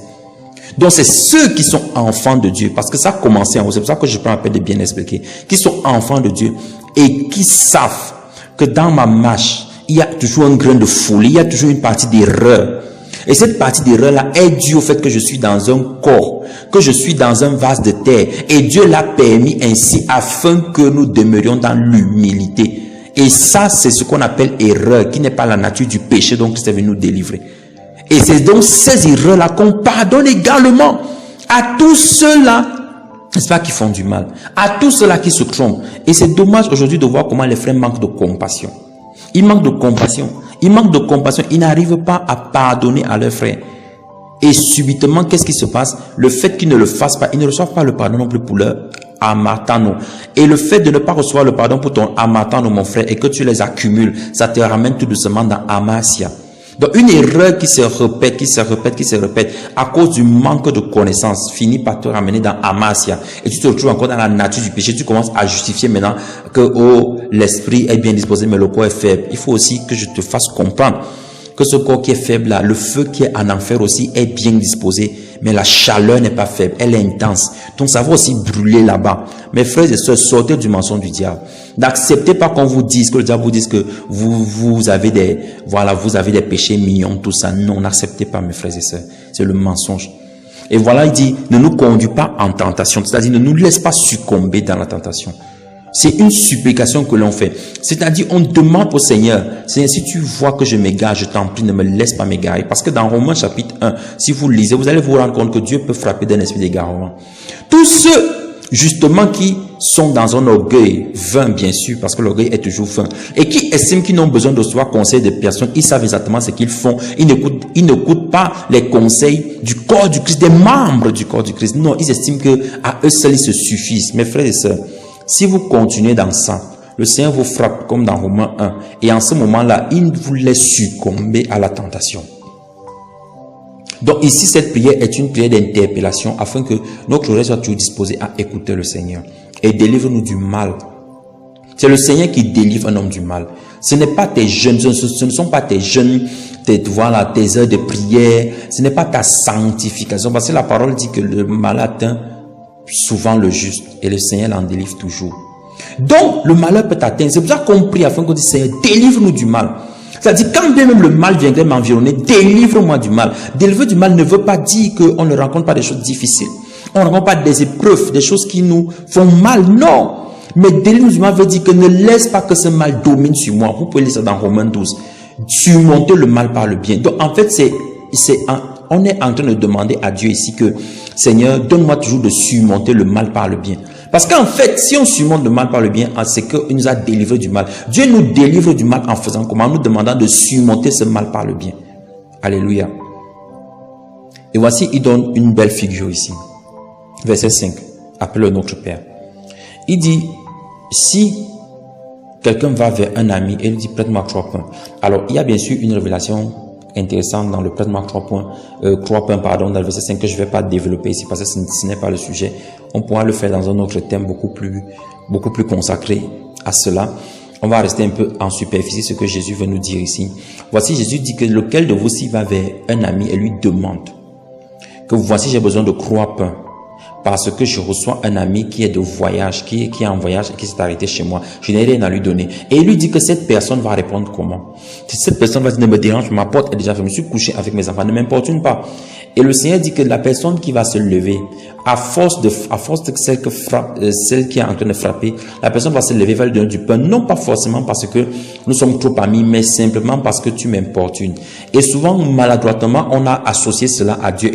Donc c'est ceux qui sont enfants de Dieu, parce que ça a commencé en haut, c'est pour ça que je prends la peine de bien expliquer, qui sont enfants de Dieu et qui savent que dans ma marche, il y a toujours un grain de folie, il y a toujours une partie d'erreur. Et cette partie d'erreur-là est due au fait que je suis dans un corps, que je suis dans un vase de terre. Et Dieu l'a permis ainsi afin que nous demeurions dans l'humilité. Et ça, c'est ce qu'on appelle erreur, qui n'est pas la nature du péché dont Christ est venu nous délivrer. Et c'est donc ces erreurs-là qu'on pardonne également à tous ceux-là, n'est-ce pas, qui font du mal, à tous ceux-là qui se trompent. Et c'est dommage aujourd'hui de voir comment les frères manquent de compassion. Ils manquent de compassion. Ils manquent de compassion. Ils n'arrivent pas à pardonner à leurs frères. Et subitement, qu'est-ce qui se passe? Le fait qu'ils ne le fassent pas, ils ne reçoivent pas le pardon non plus pour leur hamartano. Et le fait de ne pas recevoir le pardon pour ton hamartano, mon frère, et que tu les accumules, ça te ramène tout doucement dans amasia. Donc une erreur qui se répète à cause du manque de connaissance finit par te ramener dans amasia. Et tu te retrouves encore dans la nature du péché. Tu commences à justifier maintenant que l'esprit est bien disposé mais le corps est faible. Il faut aussi que je te fasse comprendre que ce corps qui est faible là, le feu qui est en enfer aussi est bien disposé, mais la chaleur n'est pas faible, elle est intense. Donc ça va aussi brûler là-bas. Mes frères et sœurs, sortez du mensonge du diable. N'acceptez pas qu'on vous dise, que le diable vous dise que vous avez des péchés mignons, tout ça. Non, n'acceptez pas, mes frères et sœurs. C'est le mensonge. Et voilà, il dit, ne nous conduis pas en tentation. C'est-à-dire, ne nous laisse pas succomber dans la tentation. C'est une supplication que l'on fait. C'est-à-dire, on demande au Seigneur, Seigneur, si tu vois que je m'égare, je t'en prie, ne me laisse pas m'égarer. Parce que dans Romains chapitre 1, si vous lisez, vous allez vous rendre compte que Dieu peut frapper d'un esprit d'égarement. Tous ceux justement qui sont dans un orgueil vain, bien sûr, parce que l'orgueil est toujours vain, et qui estiment qu'ils n'ont besoin de recevoir conseil de personnes. Ils savent exactement ce qu'ils font. Ils n'écoutent pas les conseils du corps du Christ, des membres du corps du Christ. Non, ils estiment que à eux seuls ils se suffisent. Mes frères et sœurs, si vous continuez dans ça, le Seigneur vous frappe comme dans Romains 1, et en ce moment-là, il vous laisse succomber à la tentation. Donc ici, cette prière est une prière d'interpellation afin que notre oreille soit toujours disposée à écouter le Seigneur. Et délivre-nous du mal. C'est le Seigneur qui délivre un homme du mal. Ce n'est pas tes jeûnes, ce ne sont pas tes jeûnes, tes heures de prière, ce n'est pas ta sanctification. Parce que la parole dit que le mal atteint souvent le juste et le Seigneur l'en délivre toujours. Donc le malheur peut t'atteindre. C'est pour ça qu'on prie afin qu'on dise Seigneur, délivre-nous du mal. C'est-à-dire, quand bien même le mal viendrait m'environner, délivre-moi du mal. Délivrer du mal ne veut pas dire qu'on ne rencontre pas des choses difficiles. On ne rencontre pas des épreuves, des choses qui nous font mal. Non. Mais délivre-nous du mal veut dire que ne laisse pas que ce mal domine sur moi. Vous pouvez lire ça dans Romains 12. Surmonter le mal par le bien. Donc, en fait, on est en train de demander à Dieu ici que, Seigneur, donne-moi toujours de surmonter le mal par le bien. Parce qu'en fait, si on surmonte le mal par le bien, c'est qu'il nous a délivré du mal. Dieu nous délivre du mal en faisant comment? En nous demandant de surmonter ce mal par le bien. Alléluia. Et voici, il donne une belle figure ici. Verset 5. Appelle notre Père. Il dit, si quelqu'un va vers un ami et lui dit, prête-moi 3 pains. Alors, il y a bien sûr une révélation intéressante dans le prête-moi 3 pains, dans le verset 5 que je ne vais pas développer ici parce que ce n'est pas le sujet. On pourra le faire dans un autre thème beaucoup plus consacré à cela. On va rester un peu en superficie ce que Jésus veut nous dire ici. Voici, Jésus dit que lequel de vous s'il va vers un ami et lui demande que voici j'ai besoin de 3 pains parce que je reçois un ami qui est de voyage, qui est en voyage et qui s'est arrêté chez moi. Je n'ai rien à lui donner. Et il lui dit que cette personne va répondre comment? Cette personne va dire, ne me dérange, ma porte est déjà fermée, je me suis couché avec mes enfants, ne m'importune pas. Et le Seigneur dit que la personne qui va se lever, à force de celle qui est en train de frapper, la personne va se lever, va lui donner du pain, non pas forcément parce que nous sommes trop amis, mais simplement parce que tu m'importunes. Et souvent, maladroitement, on a associé cela à Dieu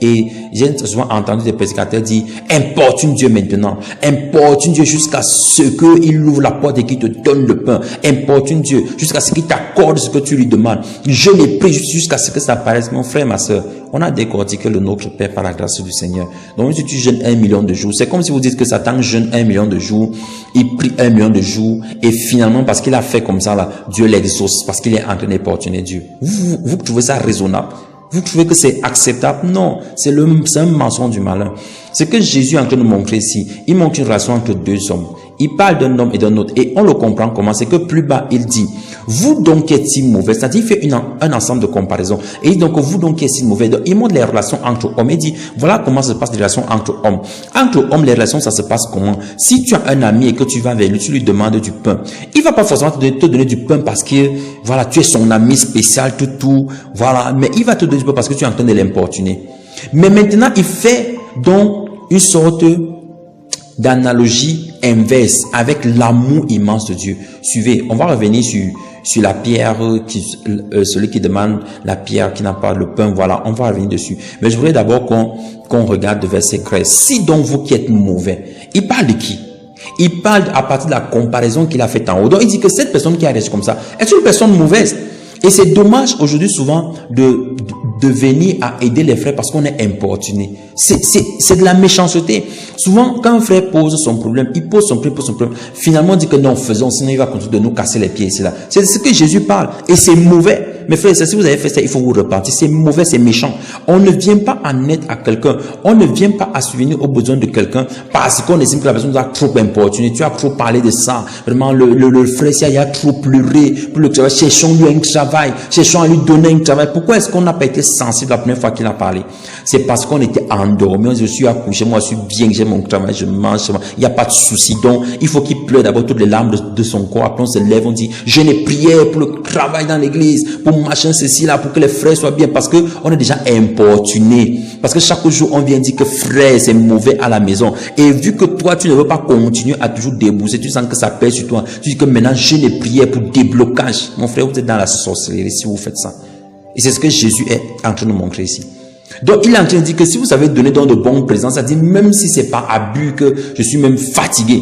et j'ai souvent entendu des prédicateurs dire, importune Dieu maintenant, importune Dieu jusqu'à ce qu'il ouvre la porte et qu'il te donne le pain, importune Dieu jusqu'à ce qu'il t'accorde ce que tu lui demandes. Je l'ai pris jusqu'à ce que ça paraisse. Mon frère, ma soeur, on a décortiqué le Notre Père par la grâce du Seigneur. Donc si tu jeûnes 1 million de jours, c'est comme si vous dites que Satan jeûne 1 million de jours, il prie 1 million de jours, et finalement parce qu'il a fait comme ça là, Dieu l'exauce, parce qu'il est en train d'importuner Dieu. Vous trouvez ça raisonnable? Vous trouvez que c'est acceptable? Non, c'est un mensonge du malin. Ce que Jésus est en train de montrer ici, il montre une relation entre 2 hommes. Il parle d'un homme et d'un autre. Et on le comprend comment? C'est que plus bas, il dit, vous donc qui êtes si mauvais. C'est-à-dire, il fait un ensemble de comparaisons. Et il dit donc, vous donc qui êtes si mauvais. Donc, il montre les relations entre hommes. Il dit, voilà comment se passent les relations entre hommes. Entre hommes, les relations, ça se passe comment? Si tu as un ami et que tu vas vers lui, tu lui demandes du pain. Il va pas forcément te donner du pain parce que, voilà, tu es son ami spécial, tout, voilà. Mais il va te donner du pain parce que tu es en train de l'importuner. Mais maintenant, il fait donc une sorte d'analogie inverse avec l'amour immense de Dieu. Suivez, on va revenir sur la pierre, celui qui demande la pierre qui n'a pas le pain, voilà, on va revenir dessus. Mais je voudrais d'abord qu'on regarde le verset 13. Si donc vous qui êtes mauvais, il parle de qui? Il parle à partir de la comparaison qu'il a faite en haut. Donc il dit que cette personne qui a réagi comme ça est une personne mauvaise. Et c'est dommage aujourd'hui souvent de venir à aider les frères parce qu'on est importuné. C'est de la méchanceté. Souvent, quand un frère pose son problème, il pose son problème. Finalement, on dit que non, faisons, sinon il va continuer de nous casser les pieds ici là. C'est ce que Jésus parle. Et c'est mauvais. Mes frères, si vous avez fait ça, il faut vous repentir. C'est mauvais, c'est méchant. On ne vient pas en aide à quelqu'un. On ne vient pas à subvenir aux besoins de quelqu'un parce qu'on estime que la personne nous a trop importuné. Tu as trop parlé de ça. Vraiment, le frère, il a trop pleuré pour le travail. Cherchons-lui un travail. Cherchons à lui donner un travail. Pourquoi est-ce qu'on n'a pas été sensible la première fois qu'il a parlé? C'est parce qu'on était endormi. Je suis accouché, moi je suis bien, j'ai mon travail, je mange. Il n'y a pas de souci. Donc, il faut qu'il pleure d'abord toutes les larmes de son corps. Après, on se lève, on dit, je n'ai prié pour le travail dans l'église, pour machin, ceci, là, pour que les frères soient bien, parce que on est déjà importuné. Parce que chaque jour, on vient dire que frère, c'est mauvais à la maison. Et vu que toi, tu ne veux pas continuer à toujours débourser, tu sens que ça pèse sur toi. Tu dis que maintenant, je n'ai prié pour déblocage. Mon frère, vous êtes dans la sorcellerie si vous faites ça. Et c'est ce que Jésus est en train de montrer ici. Donc, il est en train de dire que si vous savez donner dans de bons présents, ça dit même si c'est par abus que je suis même fatigué.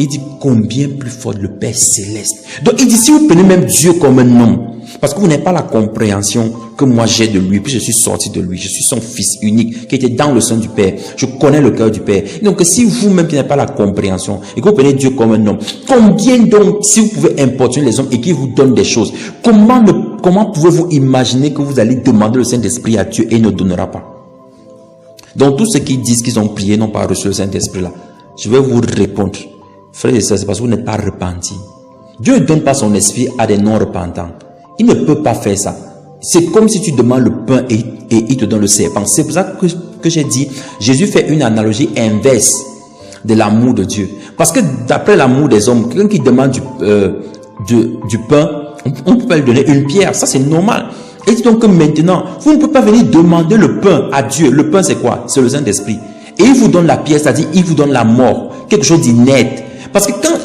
Il dit combien plus fort le Père Céleste. Donc, il dit si vous prenez même Dieu comme un homme, parce que vous n'avez pas la compréhension que moi j'ai de lui, puis je suis sorti de lui, je suis son fils unique qui était dans le sein du Père. Je connais le cœur du Père. Donc, si vous-même qui n'avez pas la compréhension et que vous prenez Dieu comme un homme, combien donc, si vous pouvez importuner les hommes et qu'ils vous donnent des choses, comment pouvez-vous imaginer que vous allez demander le Saint-Esprit à Dieu et il ne donnera pas? Donc, tous ceux qui disent qu'ils ont prié n'ont pas reçu le Saint-Esprit là, je vais vous répondre. Frères et sœurs, c'est parce que vous n'êtes pas repentis. Dieu ne donne pas son esprit à des non-repentants. Il ne peut pas faire ça. C'est comme si tu demandes le pain et il te donne le serpent. C'est pour ça que j'ai dit, Jésus fait une analogie inverse de l'amour de Dieu. Parce que d'après l'amour des hommes, quelqu'un qui demande du pain, on peut pas lui donner une pierre. Ça, c'est normal. Et donc que maintenant, vous ne pouvez pas venir demander le pain à Dieu. Le pain, c'est quoi? C'est le Saint-Esprit. Et il vous donne la pierre, c'est-à-dire il vous donne la mort. Quelque chose d'inerte. Parce que quand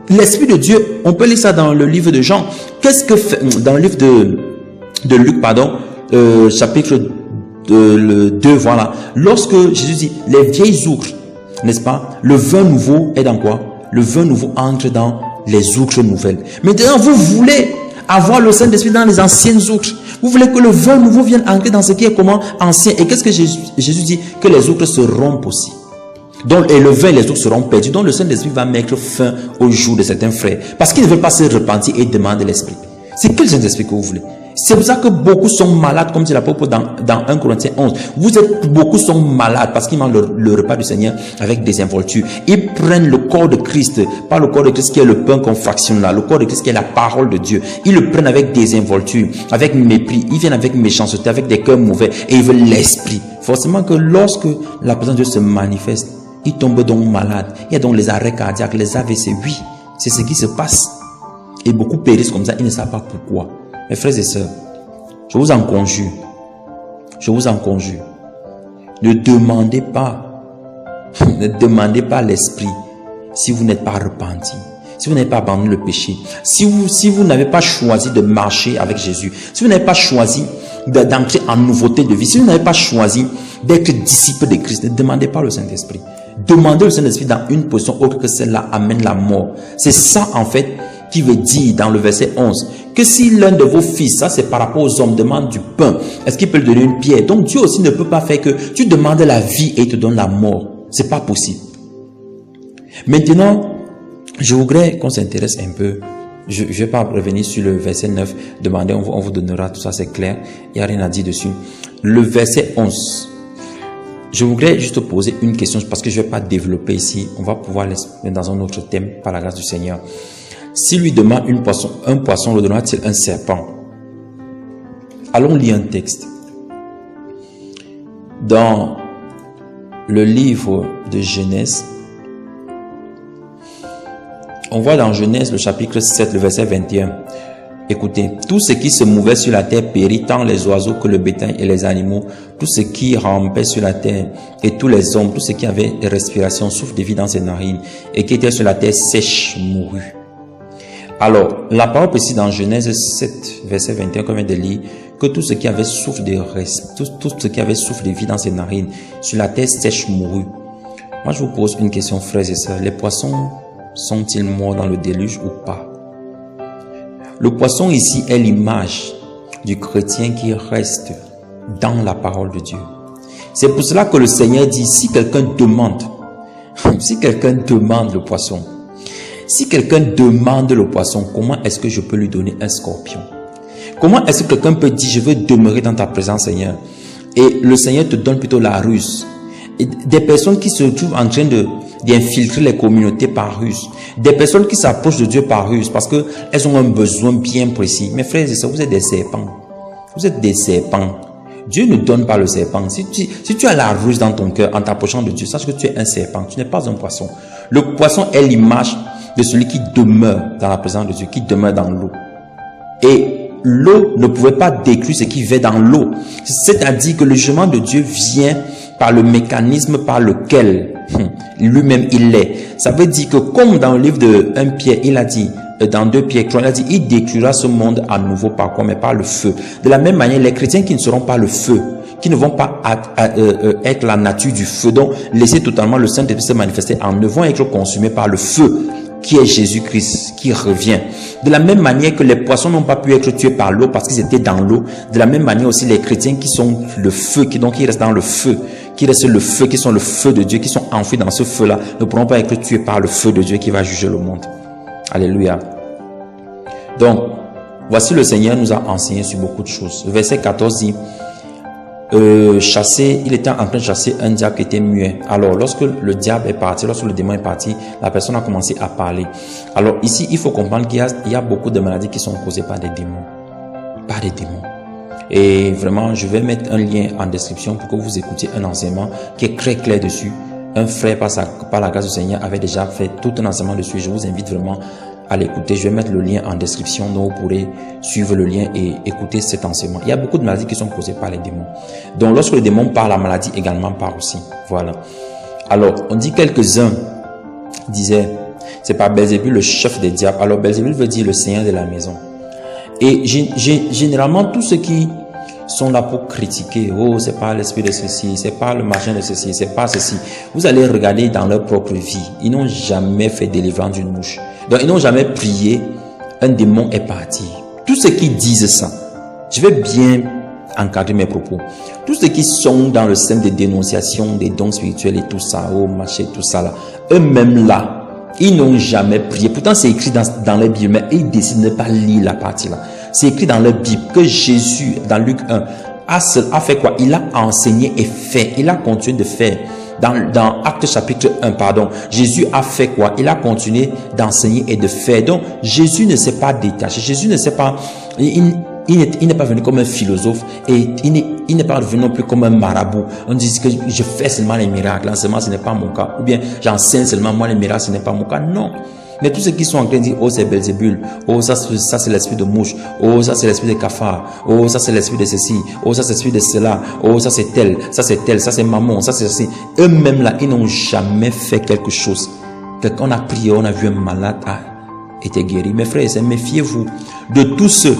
l'Esprit de Dieu, on peut lire ça dans le livre de Jean. Qu'est-ce que fait, dans le livre de Luc, pardon, chapitre 2, voilà. Lorsque Jésus dit, les vieilles outres, n'est-ce pas? Le vin nouveau est dans quoi? Le vin nouveau entre dans les outres nouvelles. Maintenant, vous voulez avoir le Saint-Esprit dans les anciennes outres. Vous voulez que le vin nouveau vienne entrer dans ce qui est comment? Ancien. Et qu'est-ce que Jésus dit? Que les outres se rompent aussi. Donc, et le vin et les autres seront perdus. Donc, le Saint-Esprit va mettre fin au jour de certains frères. Parce qu'ils ne veulent pas se repentir et demander l'Esprit. C'est quel Saint-Esprit que vous voulez? C'est pour ça que beaucoup sont malades, comme dit l'apôtre dans 1 Corinthiens 11. Beaucoup sont malades parce qu'ils mangent le repas du Seigneur avec des involtures. Ils prennent le corps de Christ, pas le corps de Christ qui est le pain qu'on fractionne là, le corps de Christ qui est la parole de Dieu. Ils le prennent avec des involtures, avec mépris. Ils viennent avec méchanceté, avec des cœurs mauvais et ils veulent l'Esprit. Forcément que lorsque la présence de Dieu se manifeste, ils tombent donc malades. Il y a donc les arrêts cardiaques, les AVC. Oui, c'est ce qui se passe. Et beaucoup périssent comme ça, ils ne savent pas pourquoi. Mes frères et sœurs, je vous en conjure. Je vous en conjure. Ne demandez pas l'Esprit si vous n'êtes pas repenti. Si vous n'avez pas abandonné le péché. Si vous n'avez pas choisi de marcher avec Jésus. Si vous n'avez pas choisi d'entrer en nouveauté de vie. Si vous n'avez pas choisi d'être disciple de Christ. Ne demandez pas le Saint-Esprit. Demander le Saint-Esprit dans une position autre que celle-là amène la mort. C'est ça en fait qui veut dire dans le verset 11 que si l'un de vos fils, ça c'est par rapport aux hommes, demande du pain, est-ce qu'il peut lui donner une pierre? Donc Dieu aussi ne peut pas faire que tu demandes la vie et il te donne la mort. C'est pas possible. Maintenant, je voudrais qu'on s'intéresse un peu. Je vais pas revenir sur le verset 9. Demandez, on vous donnera tout ça, c'est clair. Il n'y a rien à dire dessus. Le verset 11. Je voudrais juste poser une question parce que je ne vais pas développer ici. On va pouvoir aller dans un autre thème par la grâce du Seigneur. S'il lui demande un poisson, le donnera-t-il un serpent? Allons lire un texte. Dans le livre de Genèse, on voit dans Genèse le chapitre 7, le verset 21. Écoutez, tout ce qui se mouvait sur la terre périt, tant les oiseaux que le bétail et les animaux, tout ce qui rampait sur la terre et tous les hommes, tout ce qui avait respiration, souffle de vie dans ses narines et qui était sur la terre sèche mourut. Alors, la parole précise dans Genèse 7, verset 21, qu'on vient de lire, que tout ce qui avait souffle de vie dans ses narines, sur la terre sèche mourut. Moi, je vous pose une question, frères et sœurs. Les poissons sont-ils morts dans le déluge ou pas? Le poisson ici est l'image du chrétien qui reste dans la parole de Dieu. C'est pour cela que le Seigneur dit, si quelqu'un demande le poisson, comment est-ce que je peux lui donner un scorpion? Comment est-ce que quelqu'un peut dire, je veux demeurer dans ta présence, Seigneur? Et le Seigneur te donne plutôt la ruse. Et des personnes qui se trouvent en train d'infiltrer les communautés par ruse. Des personnes qui s'approchent de Dieu par ruse parce qu'elles ont un besoin bien précis. Mes frères et sœurs, vous êtes des serpents. Vous êtes des serpents. Dieu ne donne pas le serpent. Si tu as la ruse dans ton cœur en t'approchant de Dieu, sache que tu es un serpent. Tu n'es pas un poisson. Le poisson est l'image de celui qui demeure dans la présence de Dieu, qui demeure dans l'eau. Et l'eau ne pouvait pas détruire ce qui vit dans l'eau. C'est-à-dire que le jugement de Dieu vient par le mécanisme par lequel lui-même il est. Ça veut dire que comme dans le livre de 1 Pierre, il a dit, dans 2 Pierre 3, il a dit, il détruira ce monde à nouveau par quoi? Mais par le feu. De la même manière, les chrétiens qui ne seront pas le feu, qui ne vont pas être la nature du feu. Donc, laisser totalement le Saint-Esprit se manifester en eux, vont être consumés par le feu, qui est Jésus-Christ, qui revient. De la même manière que les poissons n'ont pas pu être tués par l'eau parce qu'ils étaient dans l'eau, de la même manière aussi les chrétiens qui sont le feu, qui restent dans le feu, qui restent le feu, qui sont le feu de Dieu, qui sont enfouis dans ce feu-là, ne pourront pas être tués par le feu de Dieu qui va juger le monde. Alléluia. Donc, voici le Seigneur nous a enseigné sur beaucoup de choses. Le verset 14 dit, il était en train de chasser un diable qui était muet. Alors, lorsque le diable est parti, lorsque le démon est parti, la personne a commencé à parler. Alors, ici, il faut comprendre qu'il y a beaucoup de maladies qui sont causées par des démons. Par des démons. Et vraiment, je vais mettre un lien en description pour que vous écoutiez un enseignement qui est très clair dessus. Un frère, par la grâce du Seigneur, avait déjà fait tout un enseignement dessus. Je vous invite vraiment à l'écouter. Je vais mettre le lien en description, donc vous pourrez suivre le lien et écouter cet enseignement. Il y a beaucoup de maladies qui sont causées par les démons. Donc, lorsque le démon part, la maladie également part aussi. Voilà. Alors, on dit quelques-uns disaient, c'est par Belzébul, le chef des diables. Alors, Belzébul veut dire le seigneur de la maison. Et généralement, tous ceux qui sont là pour critiquer, oh, c'est pas l'esprit de ceci, c'est pas le machin de ceci, c'est pas ceci. Vous allez regarder dans leur propre vie. Ils n'ont jamais fait délivrance d'une mouche. Donc, ils n'ont jamais prié, un démon est parti. Tous ceux qui disent ça, je vais bien encadrer mes propos. Tous ceux qui sont dans le système de dénonciation des dons spirituels et tout ça, oh, machin, tout ça là, eux-mêmes là, ils n'ont jamais prié. Pourtant, c'est écrit dans la Bible, mais ils décident de ne pas lire la partie là. C'est écrit dans la Bible que Jésus, dans Luc 1, a fait quoi? Il a enseigné et fait. Il a continué de faire. Dans Actes chapitre 1, pardon, Jésus a fait quoi? Il a continué d'enseigner et de faire. Donc, Jésus ne s'est pas détaché. Jésus ne s'est pas... Il n'est pas venu comme un philosophe et il n'est pas venu non plus comme un marabout. On dit que je fais seulement les miracles. Seulement, ce n'est pas mon cas. Ou bien, j'enseigne seulement moi les miracles, ce n'est pas mon cas. Non. Mais tous ceux qui sont en train de dire, oh, c'est Belzébul, oh, ça c'est l'esprit de mouche, oh, ça c'est l'esprit de cafard, oh, ça c'est l'esprit de ceci, oh, ça c'est l'esprit de cela, oh, ça c'est tel, ça c'est maman, ça c'est ceci. Eux-mêmes là, ils n'ont jamais fait quelque chose. Quelqu'un a prié, on a vu un malade, été guéri. Mes frères et sœurs, méfiez-vous de tous ceux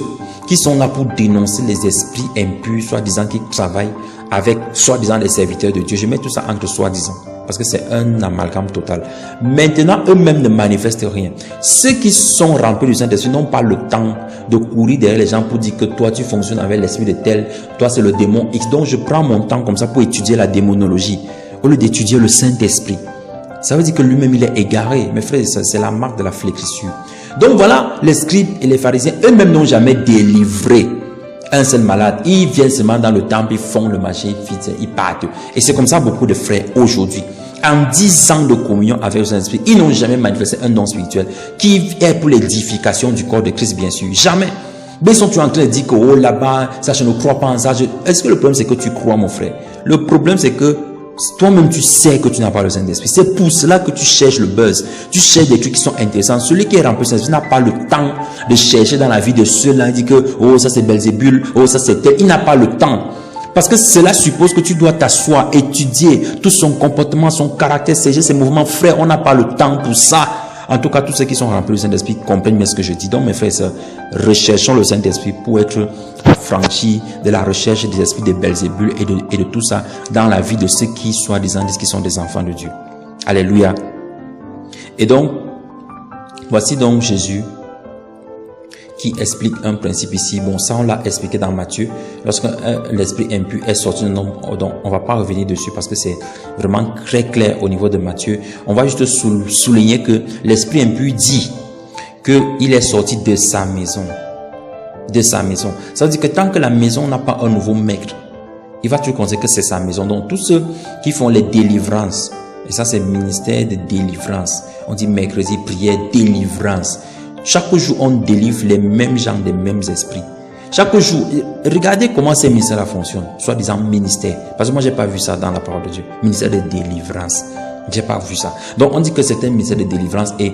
qui sont là pour dénoncer les esprits impurs, soi-disant qui travaillent avec soi-disant les serviteurs de Dieu. Je mets tout ça entre soi-disant, parce que c'est un amalgame total. Maintenant, eux-mêmes ne manifestent rien. Ceux qui sont remplis du Saint-Esprit n'ont pas le temps de courir derrière les gens pour dire que toi, tu fonctionnes avec l'esprit de tel, toi, c'est le démon X. Donc, je prends mon temps comme ça pour étudier la démonologie, au lieu d'étudier le Saint-Esprit. Ça veut dire que lui-même, il est égaré. Mes frères, c'est la marque de la flétrissure. Donc, voilà, les scribes et les pharisiens, eux-mêmes n'ont jamais délivré un seul malade. Ils viennent seulement dans le temple, ils font le marché, ils partent. Et c'est comme ça beaucoup de frères aujourd'hui. En 10 ans de communion avec le Saint-Esprit, ils n'ont jamais manifesté un don spirituel qui est pour l'édification du corps de Christ, bien sûr. Jamais. Mais sont tu en train de dire que oh là-bas, ça je ne crois pas en ça. Est-ce que le problème c'est que tu crois, mon frère? Le problème c'est que toi-même tu sais que tu n'as pas le Saint-Esprit. C'est pour cela que tu cherches le buzz. Tu cherches des trucs qui sont intéressants. Celui qui est rempli du Saint-Esprit n'a pas le temps de chercher dans la vie de ceux-là. Il dit que oh ça c'est Belzébul, oh ça c'est tel. Il n'a pas le temps. Parce que cela suppose que tu dois t'asseoir, étudier tout son comportement, son caractère, ses mouvements. Frère, on n'a pas le temps pour ça. En tout cas, tous ceux qui sont remplis du Saint-Esprit comprennent bien ce que je dis. Donc, mes frères et sœurs, recherchons le Saint-Esprit pour être affranchis de la recherche des esprits de Belzébul et de tout ça dans la vie de ceux qui, soi-disant, disent qu'ils sont des enfants de Dieu. Alléluia. Et donc, voici donc Jésus qui explique un principe ici. Bon, ça on l'a expliqué dans Matthieu. Lorsque l'esprit impur est sorti d'un homme, donc on va pas revenir dessus parce que c'est vraiment très clair au niveau de Matthieu. On va juste souligner que l'esprit impur dit qu'il est sorti de sa maison. De sa maison. Ça veut dire que tant que la maison n'a pas un nouveau maître, il va toujours considérer que c'est sa maison. Donc tous ceux qui font les délivrances, et ça c'est le ministère de délivrance. On dit mercredi, prière, délivrance. Chaque jour, on délivre les mêmes gens, des mêmes esprits. Chaque jour, regardez comment ces ministères-là fonctionnent. Soit-disant ministère. Parce que moi, j'ai pas vu ça dans la parole de Dieu. Ministère de délivrance. J'ai pas vu ça. Donc, on dit que c'est un ministère de délivrance. Et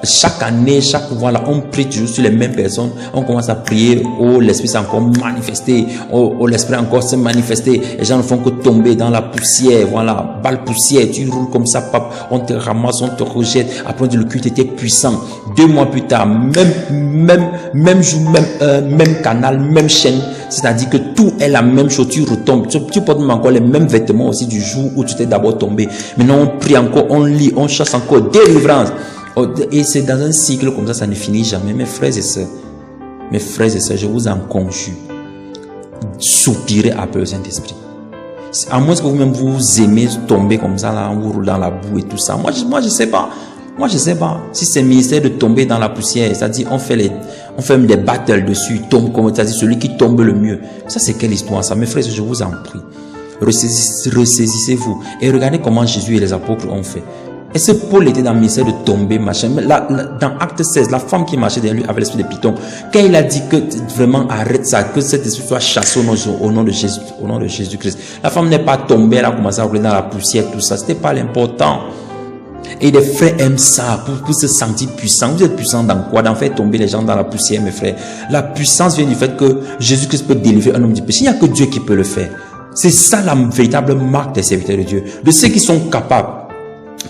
chaque année, voilà, on prie toujours sur les mêmes personnes. On commence à prier, oh, l'esprit s'est encore manifesté, oh, l'esprit encore s'est manifesté. Les gens ne font que tomber dans la poussière, voilà, balle poussière, tu roules comme ça, pape, on te ramasse, on te rejette. Après, le culte était puissant. 2 mois plus tard, même jour, même canal, même chaîne. C'est-à-dire que tout est la même chose, tu retombes. Tu portes même encore les mêmes vêtements aussi du jour où tu t'es d'abord tombé. Maintenant, on prie encore, on lit, on chasse encore délivrance. Et c'est dans un cycle comme ça ne finit jamais. Mes frères et sœurs, je vous en conjure, soupirez après le Saint-Esprit. À moins que vous-même vous aimez tomber comme ça, là, vous roulez dans la boue et tout ça. Moi, je sais pas. Si c'est ministère de tomber dans la poussière, c'est-à-dire on fait des battles dessus, tombe comme, c'est-à-dire celui qui tombe le mieux. Ça, c'est quelle histoire, ça? Mes frères, je vous en prie. Ressaisissez-vous et regardez comment Jésus et les apôtres ont fait. Est-ce que Paul était dans le ministère de tomber, machin? Dans Acte 16, la femme qui marchait derrière lui avec l'esprit de Python, quand il a dit que vraiment arrête ça, que cet esprit soit chassé au nom de Jésus-Christ. La femme n'est pas tombée, elle a commencé à rouler dans la poussière, tout ça. C'était pas l'important. Et les frères aiment ça pour se sentir puissant. Vous êtes puissant dans quoi? D'en faire tomber les gens dans la poussière, mes frères. La puissance vient du fait que Jésus-Christ peut délivrer un homme du péché. Il n'y a que Dieu qui peut le faire. C'est ça la véritable marque des serviteurs de Dieu. De ceux qui sont capables,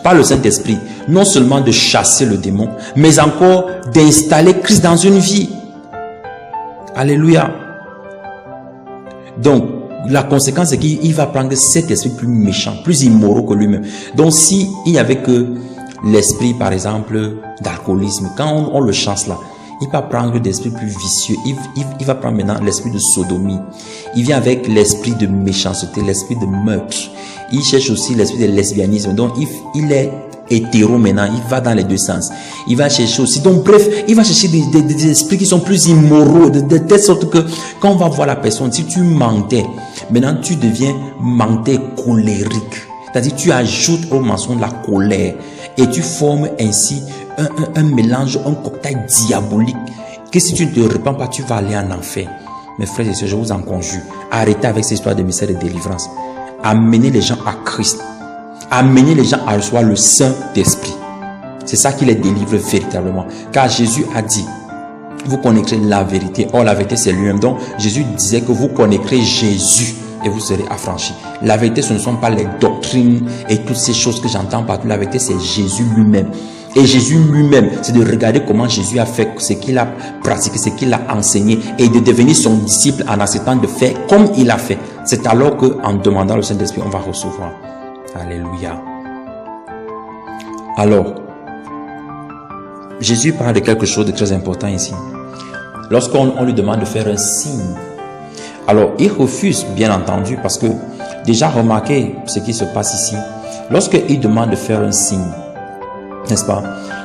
par le Saint-Esprit, non seulement de chasser le démon, mais encore d'installer Christ dans une vie. Alléluia. Donc, la conséquence, c'est qu'il va prendre cet esprit plus méchant, plus immoraux que lui-même. Donc, si il n'y avait que l'esprit, par exemple, d'alcoolisme, quand on le chasse là, il va prendre des esprits plus vicieux. Il va prendre maintenant l'esprit de sodomie. Il vient avec l'esprit de méchanceté, l'esprit de meurtre. Il cherche aussi l'esprit de lesbianisme. Donc, il est hétéro maintenant. Il va dans les deux sens. Il va chercher aussi. Donc, bref, il va chercher des esprits qui sont plus immoraux, de telle sorte que quand on va voir la personne, si tu mentais, maintenant tu deviens menteur colérique. C'est-à-dire, tu ajoutes au mensonge la colère et tu formes ainsi un mélange, un cocktail diabolique que si tu ne te repens pas, tu vas aller en enfer. Mes frères et sœurs, je vous en conjure, arrêtez avec cette histoire de mystère de délivrance. Amenez les gens à Christ. Amenez les gens à recevoir le Saint-Esprit. C'est ça qui les délivre véritablement. Car Jésus a dit, vous connaîtrez la vérité. Or, la vérité, c'est lui-même. Donc, Jésus disait que vous connaîtrez Jésus et vous serez affranchis. La vérité, ce ne sont pas les doctrines et toutes ces choses que j'entends partout. La vérité, c'est Jésus lui-même. Et Jésus lui-même, c'est de regarder comment Jésus a fait, ce qu'il a pratiqué, ce qu'il a enseigné et de devenir son disciple en acceptant de faire comme il a fait. C'est alors qu'en demandant le Saint-Esprit, on va recevoir. Alléluia. Alors, Jésus parle de quelque chose de très important ici. Lorsqu'on lui demande de faire un signe, alors il refuse, bien entendu, parce que déjà remarquez ce qui se passe ici. Lorsqu'il demande de faire un signe, n'est-ce pas?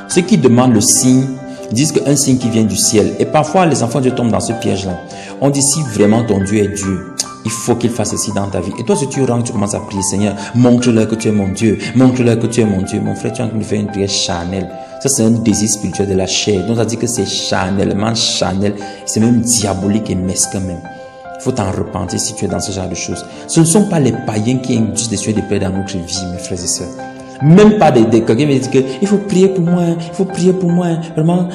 Ceux qui demandent le signe disent qu'un signe qui vient du ciel. Et parfois, les enfants de Dieu tombent dans ce piège-là. On dit, si vraiment ton Dieu est Dieu, il faut qu'il fasse ceci dans ta vie. Et toi, si tu rentres, tu commences à prier, Seigneur, montre-leur que tu es mon Dieu. Montre-leur que tu es mon Dieu. Mon frère, tu es en train de faire une prière charnelle. Ça, c'est un désir spirituel de la chair. Donc, ça dit que c'est charnellement charnel. C'est même diabolique et mesquin même. Il faut t'en repentir si tu es dans ce genre de choses. Ce ne sont pas les païens qui induisent des sueurs de paix dans notre vie, mes frères et sœurs. Même pas quelqu'un me dit que il faut prier pour moi, il faut prier pour moi. Vraiment,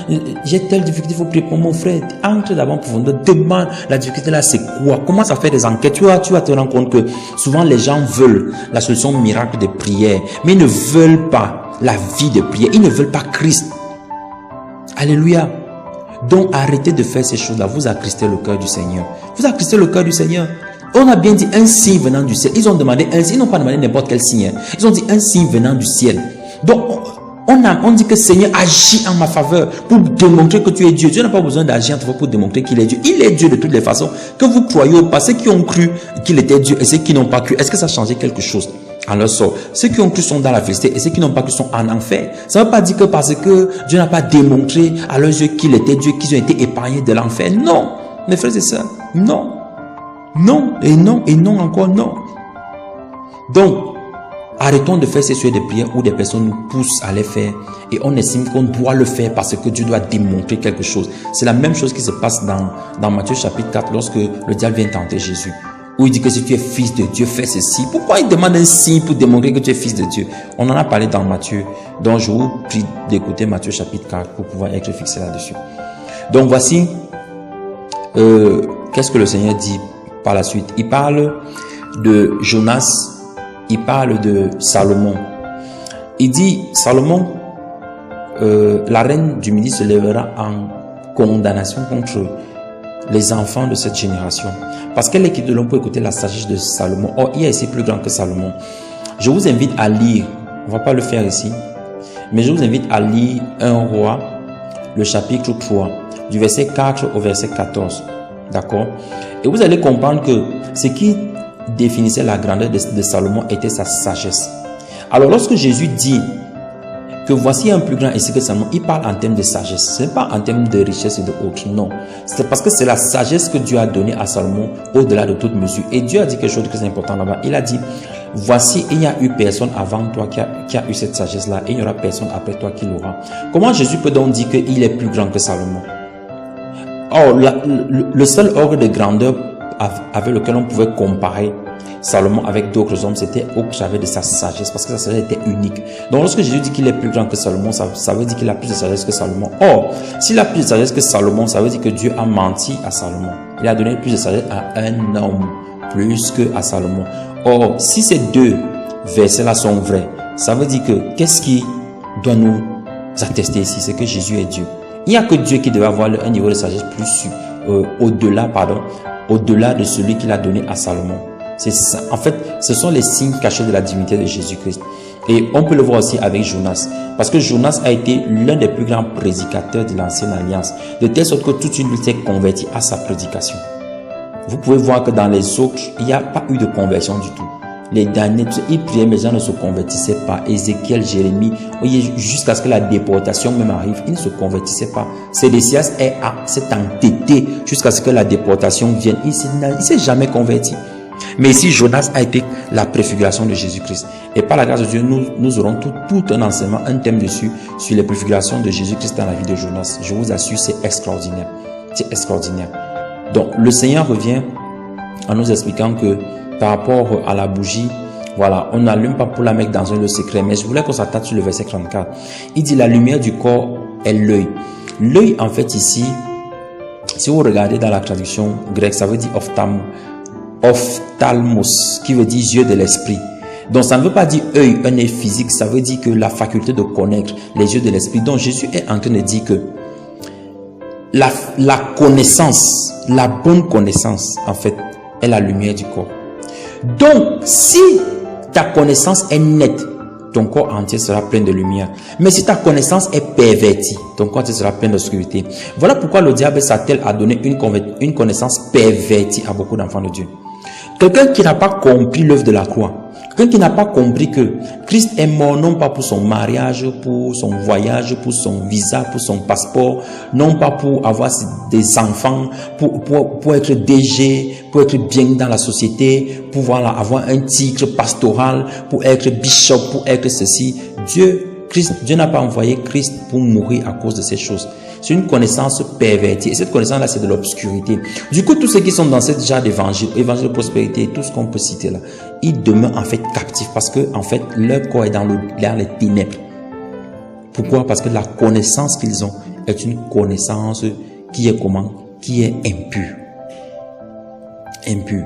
j'ai telle difficulté, il faut prier pour mon frère. Entre d'abord pour vous, demande la difficulté là, c'est quoi? Commence à faire des enquêtes. Tu vas te rendre compte que souvent les gens veulent la solution miracle de prière, mais ils ne veulent pas la vie de prière. Ils ne veulent pas Christ. Alléluia. Donc arrêtez de faire ces choses-là. Vous attristez le cœur du Seigneur. Vous attristez le cœur du Seigneur. On a bien dit un signe venant du ciel. Ils ont demandé un signe. Ils n'ont pas demandé n'importe quel signe. Ils ont dit un signe venant du ciel. Donc, on dit que Seigneur agit en ma faveur pour démontrer que tu es Dieu. Dieu n'a pas besoin d'agir en faveur pour démontrer qu'il est Dieu. Il est Dieu de toutes les façons. Que vous croyez ou pas, ceux qui ont cru qu'il était Dieu et ceux qui n'ont pas cru, est-ce que ça a changé quelque chose en leur sort? Ceux qui ont cru sont dans la félicité et ceux qui n'ont pas cru sont en enfer. Ça ne veut pas dire que parce que Dieu n'a pas démontré à leurs yeux qu'il était Dieu, qu'ils ont été épargnés de l'enfer. Non, mes frères et sœurs, non. Non, et non, et non, encore non. Donc, arrêtons de faire ces sueurs de prière où des personnes nous poussent à les faire et on estime qu'on doit le faire parce que Dieu doit démontrer quelque chose. C'est la même chose qui se passe dans Matthieu chapitre 4 lorsque le diable vient tenter Jésus. où il dit que si tu es fils de Dieu, fais ceci. Pourquoi il demande un signe pour démontrer que tu es fils de Dieu? On en a parlé dans Matthieu. Donc, je vous prie d'écouter Matthieu chapitre 4 pour pouvoir être fixé là-dessus. Donc, voici, qu'est-ce que le Seigneur dit par la suite? Il parle de Jonas, il parle de Salomon. Il dit, Salomon, la reine du midi se lèvera en condamnation contre les enfants de cette génération. Parce qu'elle est qui de l'homme pour écouter la sagesse de Salomon. Or, il y a ici plus grand que Salomon. Je vous invite à lire, on ne va pas le faire ici, mais je vous invite à lire 1 Roi, le chapitre 3, du verset 4 au verset 14. D'accord? Et vous allez comprendre que ce qui définissait la grandeur de Salomon était sa sagesse. Alors, lorsque Jésus dit que voici un plus grand ici que Salomon, il parle en termes de sagesse. Ce n'est pas en termes de richesse et de autres, non. C'est parce que c'est la sagesse que Dieu a donnée à Salomon au-delà de toute mesure. Et Dieu a dit quelque chose de très important là-bas. Il a dit, voici, il n'y a eu personne avant toi qui a eu cette sagesse-là, et il n'y aura personne après toi qui l'aura. Comment Jésus peut donc dire qu'il est plus grand que Salomon? Or, le seul ordre de grandeur avec lequel on pouvait comparer Salomon avec d'autres hommes, c'était au travers de sa sagesse, parce que sa sagesse était unique. Donc lorsque Jésus dit qu'il est plus grand que Salomon, ça veut dire qu'il a plus de sagesse que Salomon. Or, s'il a plus de sagesse que Salomon, ça veut dire que Dieu a menti à Salomon. Il a donné plus de sagesse à un homme, plus que à Salomon. Or, si ces deux versets-là sont vrais, ça veut dire que qu'est-ce qui doit nous attester ici? C'est que Jésus est Dieu. Il n'y a que Dieu qui devait avoir un niveau de sagesse plus au-delà de celui qu'il a donné à Salomon. C'est ça. En fait, ce sont les signes cachés de la divinité de Jésus-Christ. Et on peut le voir aussi avec Jonas. Parce que Jonas a été l'un des plus grands prédicateurs de l'ancienne alliance. De telle sorte que toute une ville s'est convertie à sa prédication. Vous pouvez voir que dans les autres, il n'y a pas eu de conversion du tout. Les derniers, ils priaient, mais les gens ne se convertissaient pas. Ézéchiel, Jérémie, jusqu'à ce que la déportation même arrive, ils ne se convertissaient pas. Sédécias s'est entêté jusqu'à ce que la déportation vienne. Il ne s'est jamais converti. Mais ici, Jonas a été la préfiguration de Jésus-Christ. Et par la grâce de Dieu, nous aurons tout un enseignement, un thème dessus, sur les préfigurations de Jésus-Christ dans la vie de Jonas. Je vous assure, c'est extraordinaire. C'est extraordinaire. Donc, le Seigneur revient en nous expliquant que par rapport à la bougie, voilà, on n'allume pas pour la mettre dans un lieu secret. Mais je voulais qu'on s'attarde sur le verset 34. Il dit, la lumière du corps est l'œil. L'œil, en fait, ici, si vous regardez dans la traduction grecque, ça veut dire ophtalmos, qui veut dire yeux de l'esprit. Donc ça ne veut pas dire œil, un œil physique, ça veut dire que la faculté de connaître, les yeux de l'esprit. Donc Jésus est en train de dire que la connaissance, la bonne connaissance, en fait, est la lumière du corps. Donc si ta connaissance est nette, ton corps entier sera plein de lumière. Mais si ta connaissance est pervertie, ton corps entier sera plein d'obscurité. Voilà pourquoi le diable s'attelle à donner une connaissance pervertie à beaucoup d'enfants de Dieu. Quelqu'un qui n'a pas compris l'œuvre de la croix, quelqu'un qui n'a pas compris que Christ est mort non pas pour son mariage, pour son voyage, pour son visa, pour son passeport, non pas pour avoir des enfants, pour être DG, pour être bien dans la société, pour avoir un titre pastoral, pour être bishop, pour être ceci. Dieu n'a pas envoyé Christ pour mourir à cause de ces choses. C'est une connaissance pervertie. Et cette connaissance-là, c'est de l'obscurité. Du coup, tous ceux qui sont dans cette genre d'évangile, évangile de prospérité, tout ce qu'on peut citer là, ils demeurent en fait captifs parce que, en fait, leur corps est dans les ténèbres. Pourquoi? Parce que la connaissance qu'ils ont est une connaissance qui est comment? Qui est impure. Impure.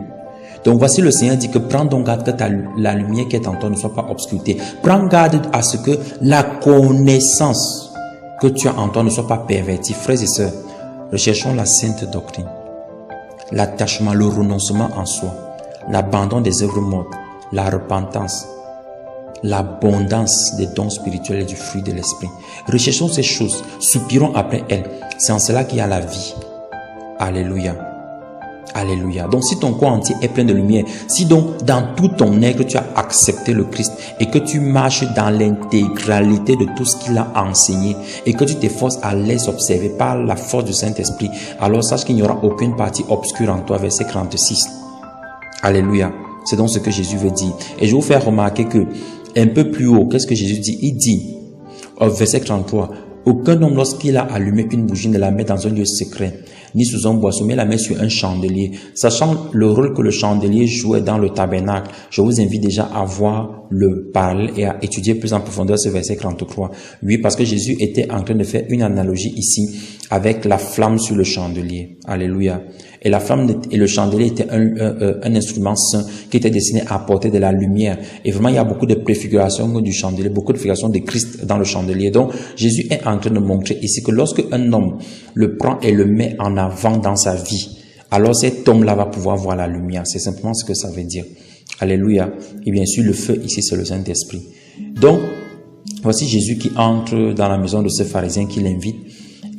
Donc voici le Seigneur dit que prends donc garde que la lumière qui est en toi ne soit pas obscurité. Prends garde à ce que la connaissance que tu as en toi ne soit pas pervertie. Frères et sœurs, recherchons la sainte doctrine, l'attachement, le renoncement en soi, l'abandon des œuvres mortes, la repentance, l'abondance des dons spirituels et du fruit de l'esprit. Recherchons ces choses, soupirons après elles. C'est en cela qu'il y a la vie. Alléluia. Alléluia. Donc si ton corps entier est plein de lumière, si donc dans tout ton être tu as accepté le Christ et que tu marches dans l'intégralité de tout ce qu'il a enseigné et que tu t'efforces à les observer par la force du Saint-Esprit, alors sache qu'il n'y aura aucune partie obscure en toi. Verset 46. Alléluia. C'est donc ce que Jésus veut dire. Et je vous fais remarquer que un peu plus haut, qu'est-ce que Jésus dit? Il dit au verset 33, aucun homme lorsqu'il a allumé une bougie ne la met dans un lieu secret, ni sous un boisseau, mais la met sur un chandelier. Sachant le rôle que le chandelier jouait dans le tabernacle, je vous invite déjà à voir le parallèle et à étudier plus en profondeur ce verset 33. Oui, parce que Jésus était en train de faire une analogie ici avec la flamme sur le chandelier. Alléluia. Et la flamme et le chandelier étaient un instrument saint qui était destiné à apporter de la lumière. Et vraiment, il y a beaucoup de préfigurations du chandelier, beaucoup de figurations de Christ dans le chandelier. Donc, Jésus est en train de montrer ici que lorsque un homme le prend et le met en avant dans sa vie, alors cet homme-là va pouvoir voir la lumière. C'est simplement ce que ça veut dire. Alléluia. Et bien sûr, le feu ici, c'est le Saint-Esprit. Donc, voici Jésus qui entre dans la maison de ce pharisien qui l'invite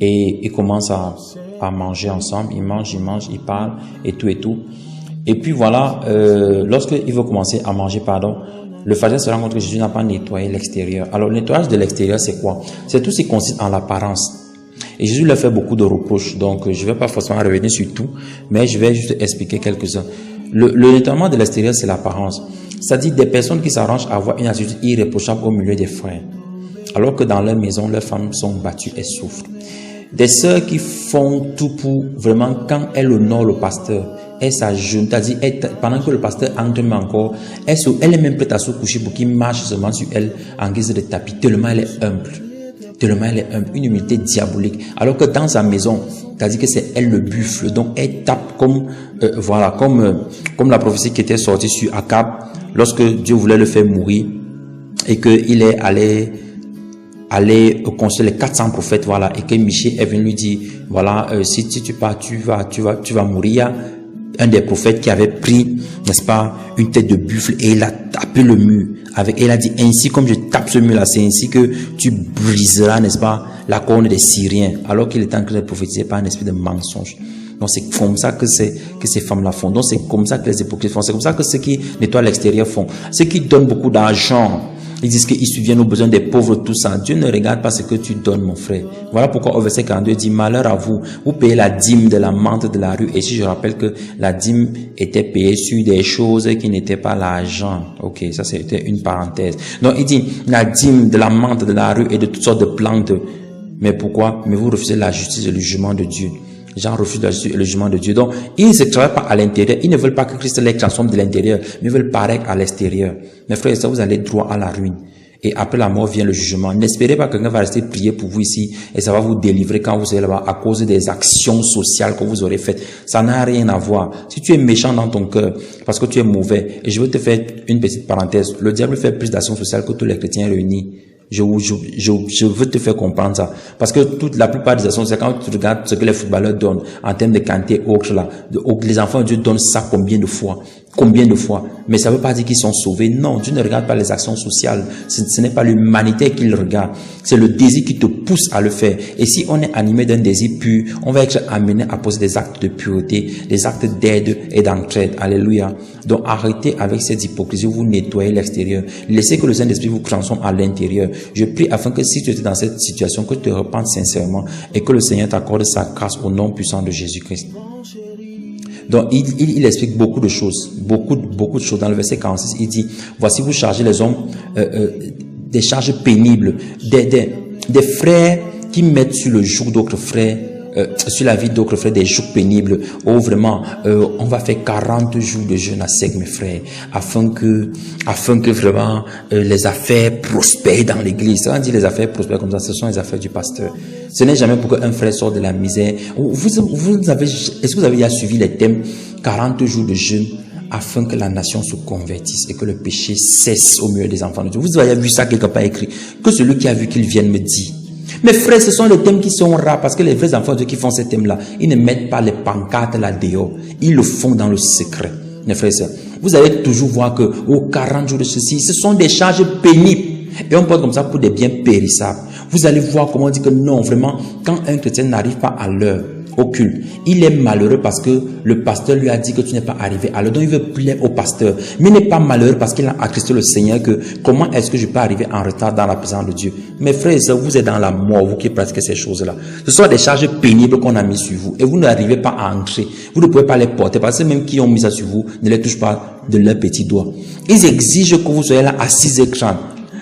et il commence à manger ensemble. Il mange, il parle et tout et tout. Et puis voilà, lorsqu'il veut commencer à manger, le pharisien se rend compte que Jésus n'a pas nettoyé l'extérieur. Alors, le nettoyage de l'extérieur, c'est quoi? C'est tout ce qui consiste en l'apparence. Et Jésus leur fait beaucoup de reproches. Donc, je ne vais pas forcément revenir sur tout, mais je vais juste expliquer quelques-uns. Le nettoiement de l'extérieur, c'est l'apparence. C'est-à-dire des personnes qui s'arrangent à avoir une attitude irréprochable au milieu des frères. Alors que dans leur maison, leurs femmes sont battues et souffrent. Des sœurs qui font tout pour vraiment, quand elles honorent le pasteur, elle s'ajoute, c'est-à-dire pendant que le pasteur entre encore, elle est même prête à se coucher pour qu'il marche seulement sur elle en guise de tapis, tellement elle est humble. Tellement elle est humble, une humilité diabolique. Alors que dans sa maison, c'est-à-dire que c'est elle le buffle, donc elle tape comme la prophétie qui était sortie sur Akab, lorsque Dieu voulait le faire mourir et qu'il est allé consulter les 400 prophètes, voilà, et que Michée est venu lui dire, voilà, si tu pars, tu vas mourir. Il y a un des prophètes qui avait pris, n'est-ce pas, une tête de buffle et il a tapé le mur avec, et il a dit, ainsi comme je tape ce mur-là, c'est ainsi que tu briseras, n'est-ce pas, la corne des Syriens, alors qu'il était en train de prophétiser par un esprit de mensonge. Donc c'est comme ça que ces femmes-là font. Donc c'est comme ça que les hypocrites font. C'est comme ça que ceux qui nettoient l'extérieur font. Ceux qui donnent beaucoup d'argent, ils disent qu'ils subviennent aux besoins des pauvres, tout ça. Dieu ne regarde pas ce que tu donnes, mon frère. Voilà pourquoi au verset 42 dit, malheur à vous, vous payez la dîme de la menthe de la rue. Et si je rappelle que la dîme était payée sur des choses qui n'étaient pas l'argent. Ok, ça c'était une parenthèse. Donc il dit, la dîme de la menthe de la rue et de toutes sortes de plantes. Mais pourquoi? Mais vous refusez la justice et le jugement de Dieu. Les gens refusent le jugement de Dieu. Donc, ils ne se travaillent pas à l'intérieur. Ils ne veulent pas que Christ les transforme de l'intérieur, mais ils veulent paraître à l'extérieur. Mes frères et sœurs, vous allez droit à la ruine. Et après la mort vient le jugement. N'espérez pas que quelqu'un va rester prier pour vous ici et ça va vous délivrer quand vous serez là-bas à cause des actions sociales que vous aurez faites. Ça n'a rien à voir. Si tu es méchant dans ton cœur parce que tu es mauvais, et je veux te faire une petite parenthèse, le diable fait plus d'actions sociales que tous les chrétiens réunis. Je veux te faire comprendre ça. Parce que la plupart des actions, c'est quand tu regardes ce que les footballeurs donnent en termes de quantité autre là. Les enfants de Dieu donnent ça combien de fois? Combien de fois? Mais ça ne veut pas dire qu'ils sont sauvés. Non, Dieu ne regarde pas les actions sociales. Ce n'est pas l'humanité qu'il regarde. C'est le désir qui te pousse à le faire. Et si on est animé d'un désir pur, on va être amené à poser des actes de pureté, des actes d'aide et d'entraide. Alléluia. Donc arrêtez avec cette hypocrisie, vous nettoyez l'extérieur. Laissez que le Saint-Esprit vous transforme à l'intérieur. Je prie afin que si tu étais dans cette situation, que tu te repentes sincèrement et que le Seigneur t'accorde sa grâce au nom puissant de Jésus-Christ. Donc, il explique beaucoup de choses, beaucoup de choses. Dans le verset 46, il dit, voici vous chargez les hommes des charges pénibles, des frères qui mettent sur le joug d'autres frères, sur la vie d'autres frères, des jours pénibles. Oh, vraiment, on va faire 40 jours de jeûne à sec, mes frères, afin que vraiment les affaires prospèrent dans l'église. Ça, on dit les affaires prospèrent comme ça, ce sont les affaires du pasteur. Ce n'est jamais pour qu'un frère sorte de la misère. Est-ce que vous avez déjà suivi les thèmes 40 jours de jeûne afin que la nation se convertisse et que le péché cesse au milieu des enfants de Dieu? Vous avez vu ça quelque part écrit? Que celui qui a vu qu'il vienne me dire. Mes frères, ce sont les thèmes qui sont rares parce que les vrais enfants de Dieu qui font ces thèmes-là, ils ne mettent pas les pancartes là dehors. Ils le font dans le secret. Mes frères et sœurs, vous allez toujours voir que 40 jours de ceci, ce sont des charges pénibles. Et on porte comme ça pour des biens périssables. Vous allez voir comment on dit que non, vraiment, quand un chrétien n'arrive pas à l'heure au culte, il est malheureux parce que le pasteur lui a dit que tu n'es pas arrivé à l'heure. Donc il veut plaire au pasteur. Mais il n'est pas malheureux parce qu'il a attristé le Seigneur que comment est-ce que je peux arriver en retard dans la présence de Dieu? Mes frères et sœurs, vous êtes dans la mort, vous qui pratiquez ces choses-là. Ce sont des charges pénibles qu'on a mis sur vous et vous n'arrivez pas à entrer. Vous ne pouvez pas les porter parce que même qui ont mis ça sur vous ne les touchent pas de leurs petits doigts. Ils exigent que vous soyez là à 6h30.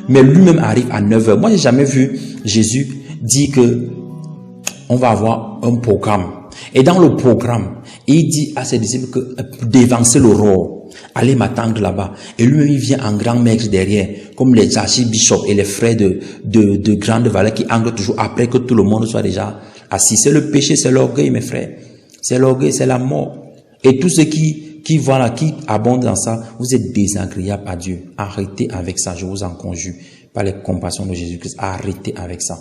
Mais lui-même arrive à 9h. Moi, j'ai jamais vu Jésus dire que on va avoir un programme. Et dans le programme, il dit à ses disciples que d'évancer l'aurore, allez m'attendre là-bas. Et lui-même, il vient en grand maître derrière, comme les archibishops et les frères de grande valeur qui entrent toujours après que tout le monde soit déjà assis. C'est le péché, c'est l'orgueil, mes frères. C'est l'orgueil, c'est la mort. Et tous ceux qui abondent dans ça, vous êtes désagréables à Dieu. Arrêtez avec ça, je vous en conjure, par les compassions de Jésus-Christ. Arrêtez avec ça.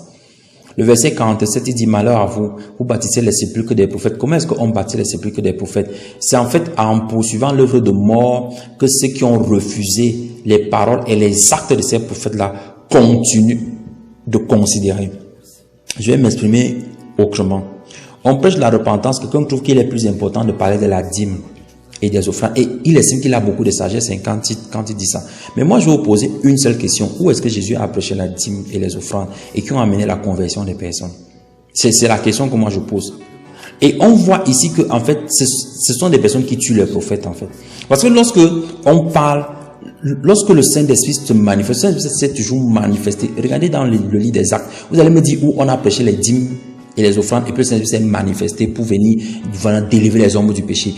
Le verset 47, il dit, malheur à vous, vous bâtissez les sépulcres des prophètes. Comment est-ce qu'on bâtit les sépulcres des prophètes? C'est en fait en poursuivant l'œuvre de mort que ceux qui ont refusé les paroles et les actes de ces prophètes-là continuent de considérer. Je vais m'exprimer autrement. On prêche la repentance, quelqu'un trouve qu'il est plus important de parler de la dîme et des offrandes. Et il estime qu'il a beaucoup de sagesse quand il dit ça. Mais moi, je vais vous poser une seule question. Où est-ce que Jésus a prêché la dîme et les offrandes et qui ont amené la conversion des personnes? C'est la question que moi je pose. Et on voit ici que, en fait, ce sont des personnes qui tuent les prophètes, en fait. Parce que lorsque le Saint-Esprit se manifeste, le Saint-Esprit s'est toujours manifesté. Regardez dans le livre des Actes. Vous allez me dire où on a prêché les dîmes et les offrandes, et puis le Saint-Esprit s'est manifesté pour venir délivrer les hommes du péché.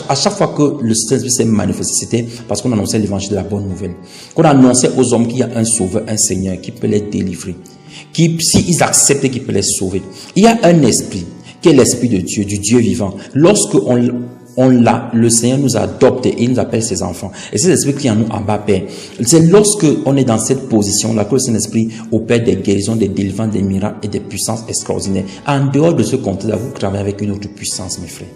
À chaque fois que le Saint-Esprit s'est manifesté, c'était parce qu'on annonçait l'évangile de la bonne nouvelle. Qu'on annonçait aux hommes qu'il y a un sauveur, un Seigneur qui peut les délivrer. S'ils acceptent qu'il peut les sauver. Il y a un esprit, qui est l'esprit de Dieu, du Dieu vivant. Lorsque le Seigneur nous adopte et il nous appelle ses enfants. Et c'est l'esprit qui en nous en bas Père. C'est lorsque on est dans cette position-là que le Saint-Esprit opère des guérisons, des délivrances, des miracles et des puissances extraordinaires. En dehors de ce contexte-là, vous travaillez avec une autre puissance, mes frères.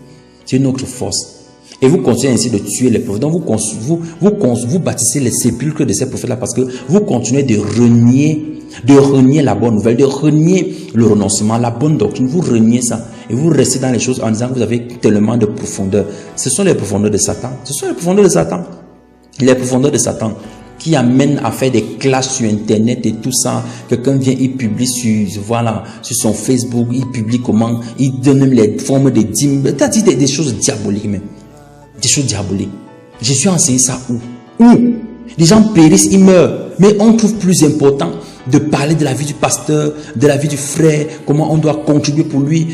C'est une autre force. Et vous continuez ainsi de tuer les prophètes. Donc vous bâtissez les sépulcres de ces prophètes-là parce que vous continuez de renier la bonne nouvelle, de renier le renoncement, la bonne doctrine. Vous reniez ça. Et vous restez dans les choses en disant que vous avez tellement de profondeur. Ce sont les profondeurs de Satan. Ce sont les profondeurs de Satan. Les profondeurs de Satan qui amènent à faire des clashs sur Internet et tout ça. Quelqu'un vient, il publie sur son Facebook, il publie comment, il donne même les formes de dîmes. T'as dit des choses diaboliques même. Des choses diaboliques. Jésus a enseigné ça où? Où? Les gens périssent, ils meurent. Mais on trouve plus important de parler de la vie du pasteur, de la vie du frère, comment on doit contribuer pour lui.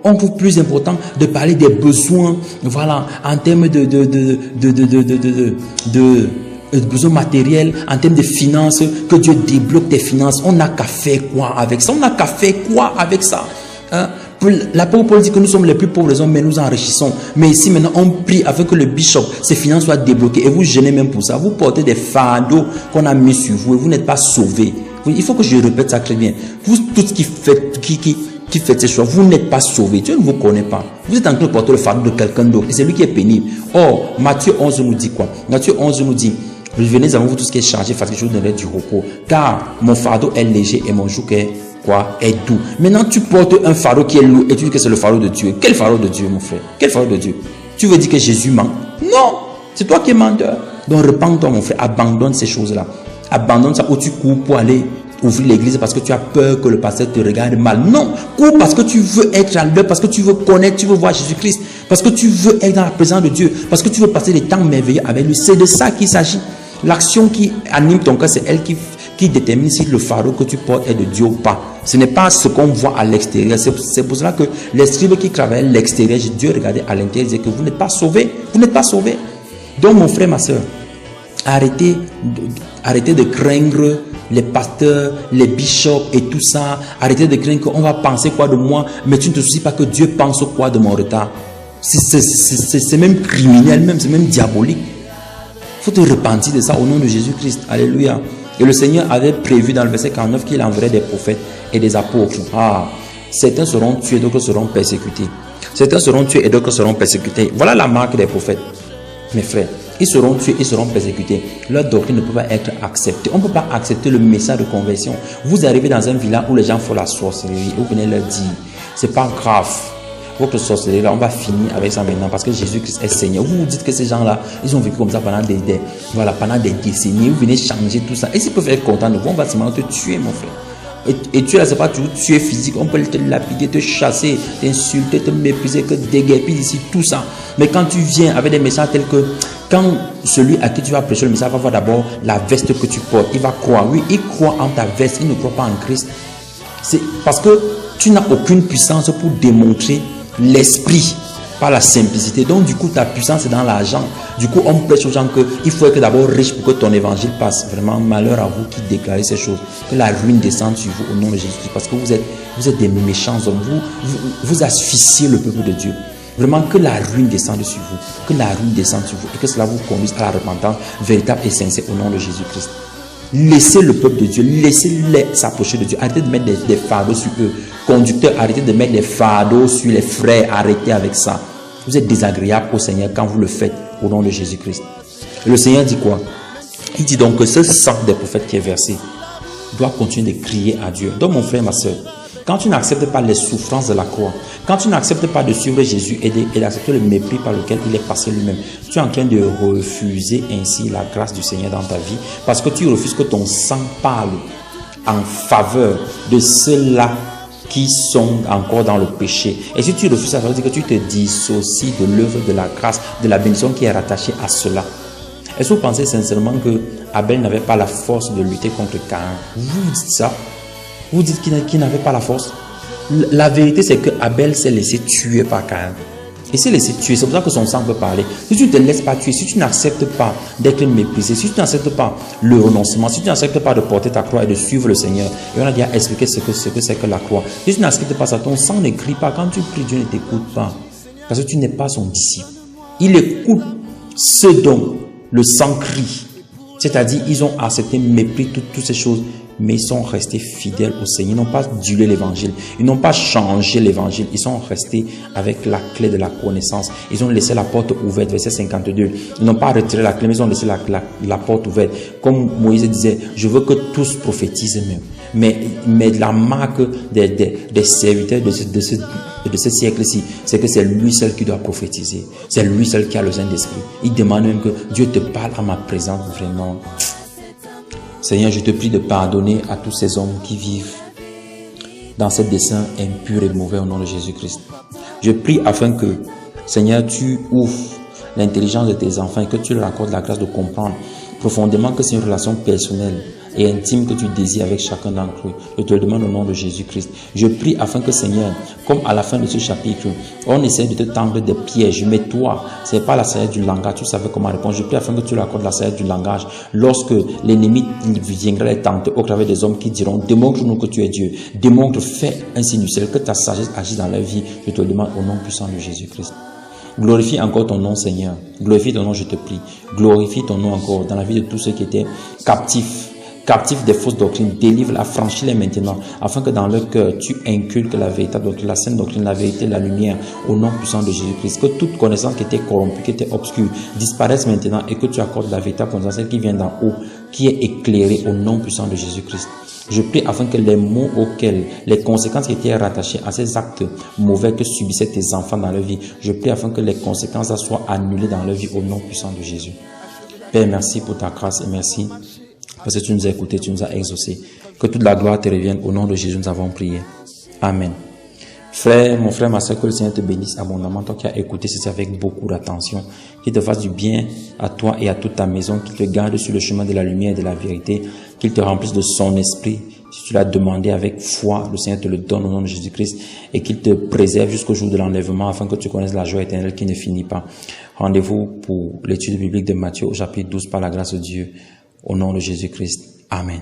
On trouve plus important de parler des besoins, en termes de besoins matériels, en termes de finances, que Dieu débloque tes finances. On n'a qu'à faire quoi avec ça? On n'a qu'à faire quoi avec ça? L'apôtre Paul dit que nous sommes les plus pauvres des hommes, mais nous enrichissons. Mais ici maintenant, on prie afin que le bishop, ses finances soient débloquées. Et vous gênez même pour ça. Vous portez des fardeaux qu'on a mis sur vous et vous n'êtes pas sauvés. Il faut que je répète ça très bien. Vous tous qui faites ces choix, vous n'êtes pas sauvés. Dieu ne vous connaît pas. Vous êtes en train de porter le fardeau de quelqu'un d'autre. Et c'est lui qui est pénible. Or, Matthieu 11 nous dit quoi? Matthieu 11 nous dit, venez avant vous tout ce qui est chargé, fatigué, je vous donnerai du repos. Car mon fardeau est léger et mon joug est doux. Maintenant, tu portes un fardeau qui est lourd et tu dis que c'est le fardeau de Dieu. Quel fardeau de Dieu, mon frère? Quel fardeau de Dieu? Tu veux dire que Jésus ment? Non! C'est toi qui es menteur. Donc, repens-toi, mon frère. Abandonne ces choses-là. Abandonne ça où tu cours pour aller ouvrir l'église parce que tu as peur que le pasteur te regarde mal. Non! Cours parce que tu veux être à l'heure, parce que tu veux connaître, tu veux voir Jésus-Christ, parce que tu veux être dans la présence de Dieu, parce que tu veux passer des temps merveilleux avec lui. C'est de ça qu'il s'agit. L'action qui anime ton cœur, c'est elle qui détermine si le fardeau que tu portes est de Dieu ou pas. Ce n'est pas ce qu'on voit à l'extérieur. C'est pour cela que les scribes qui travaillaient à l'extérieur, Dieu regardait à l'intérieur et disait que vous n'êtes pas sauvés. Vous n'êtes pas sauvés. Donc mon frère, ma soeur, arrêtez de craindre les pasteurs, les bishops et tout ça. Arrêtez de craindre qu'on va penser quoi de moi, mais tu ne te soucies pas que Dieu pense quoi de mon retard. C'est même criminel, même, c'est même diabolique. Il faut te repentir de ça au nom de Jésus-Christ. Alléluia. Et le Seigneur avait prévu dans le verset 49 qu'il enverrait des prophètes et des apôtres. Certains seront tués, d'autres seront persécutés. Certains seront tués et d'autres seront persécutés. Voilà la marque des prophètes, mes frères. Ils seront tués, ils seront persécutés. Leur doctrine ne peut pas être acceptée. On ne peut pas accepter le message de conversion. Vous arrivez dans un village où les gens font la sorcellerie. Vous venez leur dire, c'est pas grave. Votre sorcellerie, là, on va finir avec ça maintenant parce que Jésus-Christ est Seigneur. Vous vous dites que ces gens-là, ils ont vécu comme ça pendant pendant des décennies. Vous venez changer tout ça. Et s'ils peuvent être contents de vous, on va seulement te tuer, mon frère. Et tu là, c'est pas toujours tuer physique. On peut te lapider, te chasser, t'insulter, te mépriser, que déguerpir ici, tout ça. Mais quand tu viens avec des messages tels que, quand celui à qui tu vas prêcher le message va voir d'abord la veste que tu portes, il va croire. Oui, il croit en ta veste, il ne croit pas en Christ. C'est parce que tu n'as aucune puissance pour démontrer l'esprit, par la simplicité. Donc du coup, ta puissance est dans l'argent. Du coup, on prêche aux gens qu'il faut être d'abord riche pour que ton évangile passe. Vraiment, malheur à vous qui déclarez ces choses. Que la ruine descende sur vous au nom de Jésus-Christ. Parce que vous êtes des méchants hommes. Vous asphyxiez le peuple de Dieu. Vraiment, que la ruine descende sur vous. Que la ruine descende sur vous. Et que cela vous conduise à la repentance véritable et sincère au nom de Jésus-Christ. Laissez le peuple de Dieu, laissez-les s'approcher de Dieu. Arrêtez de mettre des fardeaux sur eux. Conducteurs, arrêtez de mettre des fardeaux sur les frères. Arrêtez avec ça. Vous êtes désagréable au Seigneur quand vous le faites au nom de Jésus-Christ. Le Seigneur dit quoi? Il dit donc que ce sang des prophètes qui est versé doit continuer de crier à Dieu. Donc mon frère, ma soeur, quand tu n'acceptes pas les souffrances de la croix, quand tu n'acceptes pas de suivre Jésus et d'accepter le mépris par lequel il est passé lui-même, tu es en train de refuser ainsi la grâce du Seigneur dans ta vie parce que tu refuses que ton sang parle en faveur de ceux-là qui sont encore dans le péché. Et si tu refuses ça, ça veut dire que tu te dissocies de l'œuvre de la grâce, de la bénédiction qui est rattachée à cela. Est-ce que vous pensez sincèrement que Abel n'avait pas la force de lutter contre Caïn? Vous dites ça? Vous dites qu'il n'avait pas la force? La vérité, c'est que Abel s'est laissé tuer par Caïn. Il s'est laissé tuer. C'est pour ça que son sang peut parler. Si tu ne te laisses pas tuer, si tu n'acceptes pas d'être méprisé, si tu n'acceptes pas le renoncement, si tu n'acceptes pas de porter ta croix et de suivre le Seigneur, et on a déjà expliqué ce que c'est que la croix. Si tu n'acceptes pas ça, ton sang ne crie pas. Quand tu pries, Dieu ne t'écoute pas. Parce que tu n'es pas son disciple. Il écoute ce dont le sang crie. C'est-à-dire, ils ont accepté, mépris, toutes ces choses, mais ils sont restés fidèles au Seigneur. Ils n'ont pas dilué l'évangile. Ils n'ont pas changé l'évangile. Ils sont restés avec la clé de la connaissance. Ils ont laissé la porte ouverte, verset 52. Ils n'ont pas retiré la clé, mais ils ont laissé la porte ouverte. Comme Moïse disait, je veux que tous prophétisent même. Mais la marque des serviteurs de ce siècle-ci, c'est que c'est lui seul qui doit prophétiser. C'est lui seul qui a le Saint-Esprit. Il demande même que Dieu te parle à ma présence vraiment. Seigneur, je te prie de pardonner à tous ces hommes qui vivent dans ce dessein impur et mauvais au nom de Jésus-Christ. Je prie afin que, Seigneur, tu ouvres l'intelligence de tes enfants et que tu leur accordes la grâce de comprendre profondément que c'est une relation personnelle et intime que tu désires avec chacun d'entre eux. Je te le demande au nom de Jésus-Christ. Je prie afin que, Seigneur, comme à la fin de ce chapitre, on essaie de te tendre des pièges, mais toi, ce n'est pas la sagesse du langage, tu savais comment répondre. Je prie afin que tu leur accordes la sagesse du langage. Lorsque l'ennemi viendra les tenter au travers des hommes qui diront, démontre-nous que tu es Dieu, démontre, fais un signe du ciel, que ta sagesse agisse dans leur vie. Je te le demande au nom puissant de Jésus-Christ. Glorifie encore ton nom, Seigneur. Glorifie ton nom, je te prie. Glorifie ton nom encore dans la vie de tous ceux qui étaient captifs des fausses doctrines. Délivre-les, affranchis-les maintenant, afin que dans leur cœur, tu inculques la véritable doctrine, la sainte doctrine, la vérité, la lumière, au nom puissant de Jésus-Christ. Que toute connaissance qui était corrompue, qui était obscure, disparaisse maintenant et que tu accordes la véritable connaissance, celle qui vient d'en haut, qui est éclairée au nom puissant de Jésus-Christ. Je prie afin que les mots auxquels, les conséquences qui étaient rattachées à ces actes mauvais que subissaient tes enfants dans leur vie, je prie afin que les conséquences soient annulées dans leur vie au nom puissant de Jésus. Père, merci pour ta grâce et merci parce que tu nous as écoutés, tu nous as exaucés. Que toute la gloire te revienne. Au nom de Jésus, nous avons prié. Amen. Frère, mon frère, ma soeur, que le Seigneur te bénisse abondamment. Toi qui as écouté ceci avec beaucoup d'attention, qu'il te fasse du bien à toi et à toute ta maison, qu'il te garde sur le chemin de la lumière et de la vérité, qu'il te remplisse de son esprit. Si tu l'as demandé avec foi, le Seigneur te le donne au nom de Jésus-Christ et qu'il te préserve jusqu'au jour de l'enlèvement afin que tu connaisses la joie éternelle qui ne finit pas. Rendez-vous pour l'étude biblique de Matthieu au chapitre 12 par la grâce de Dieu. Au nom de Jésus-Christ. Amen.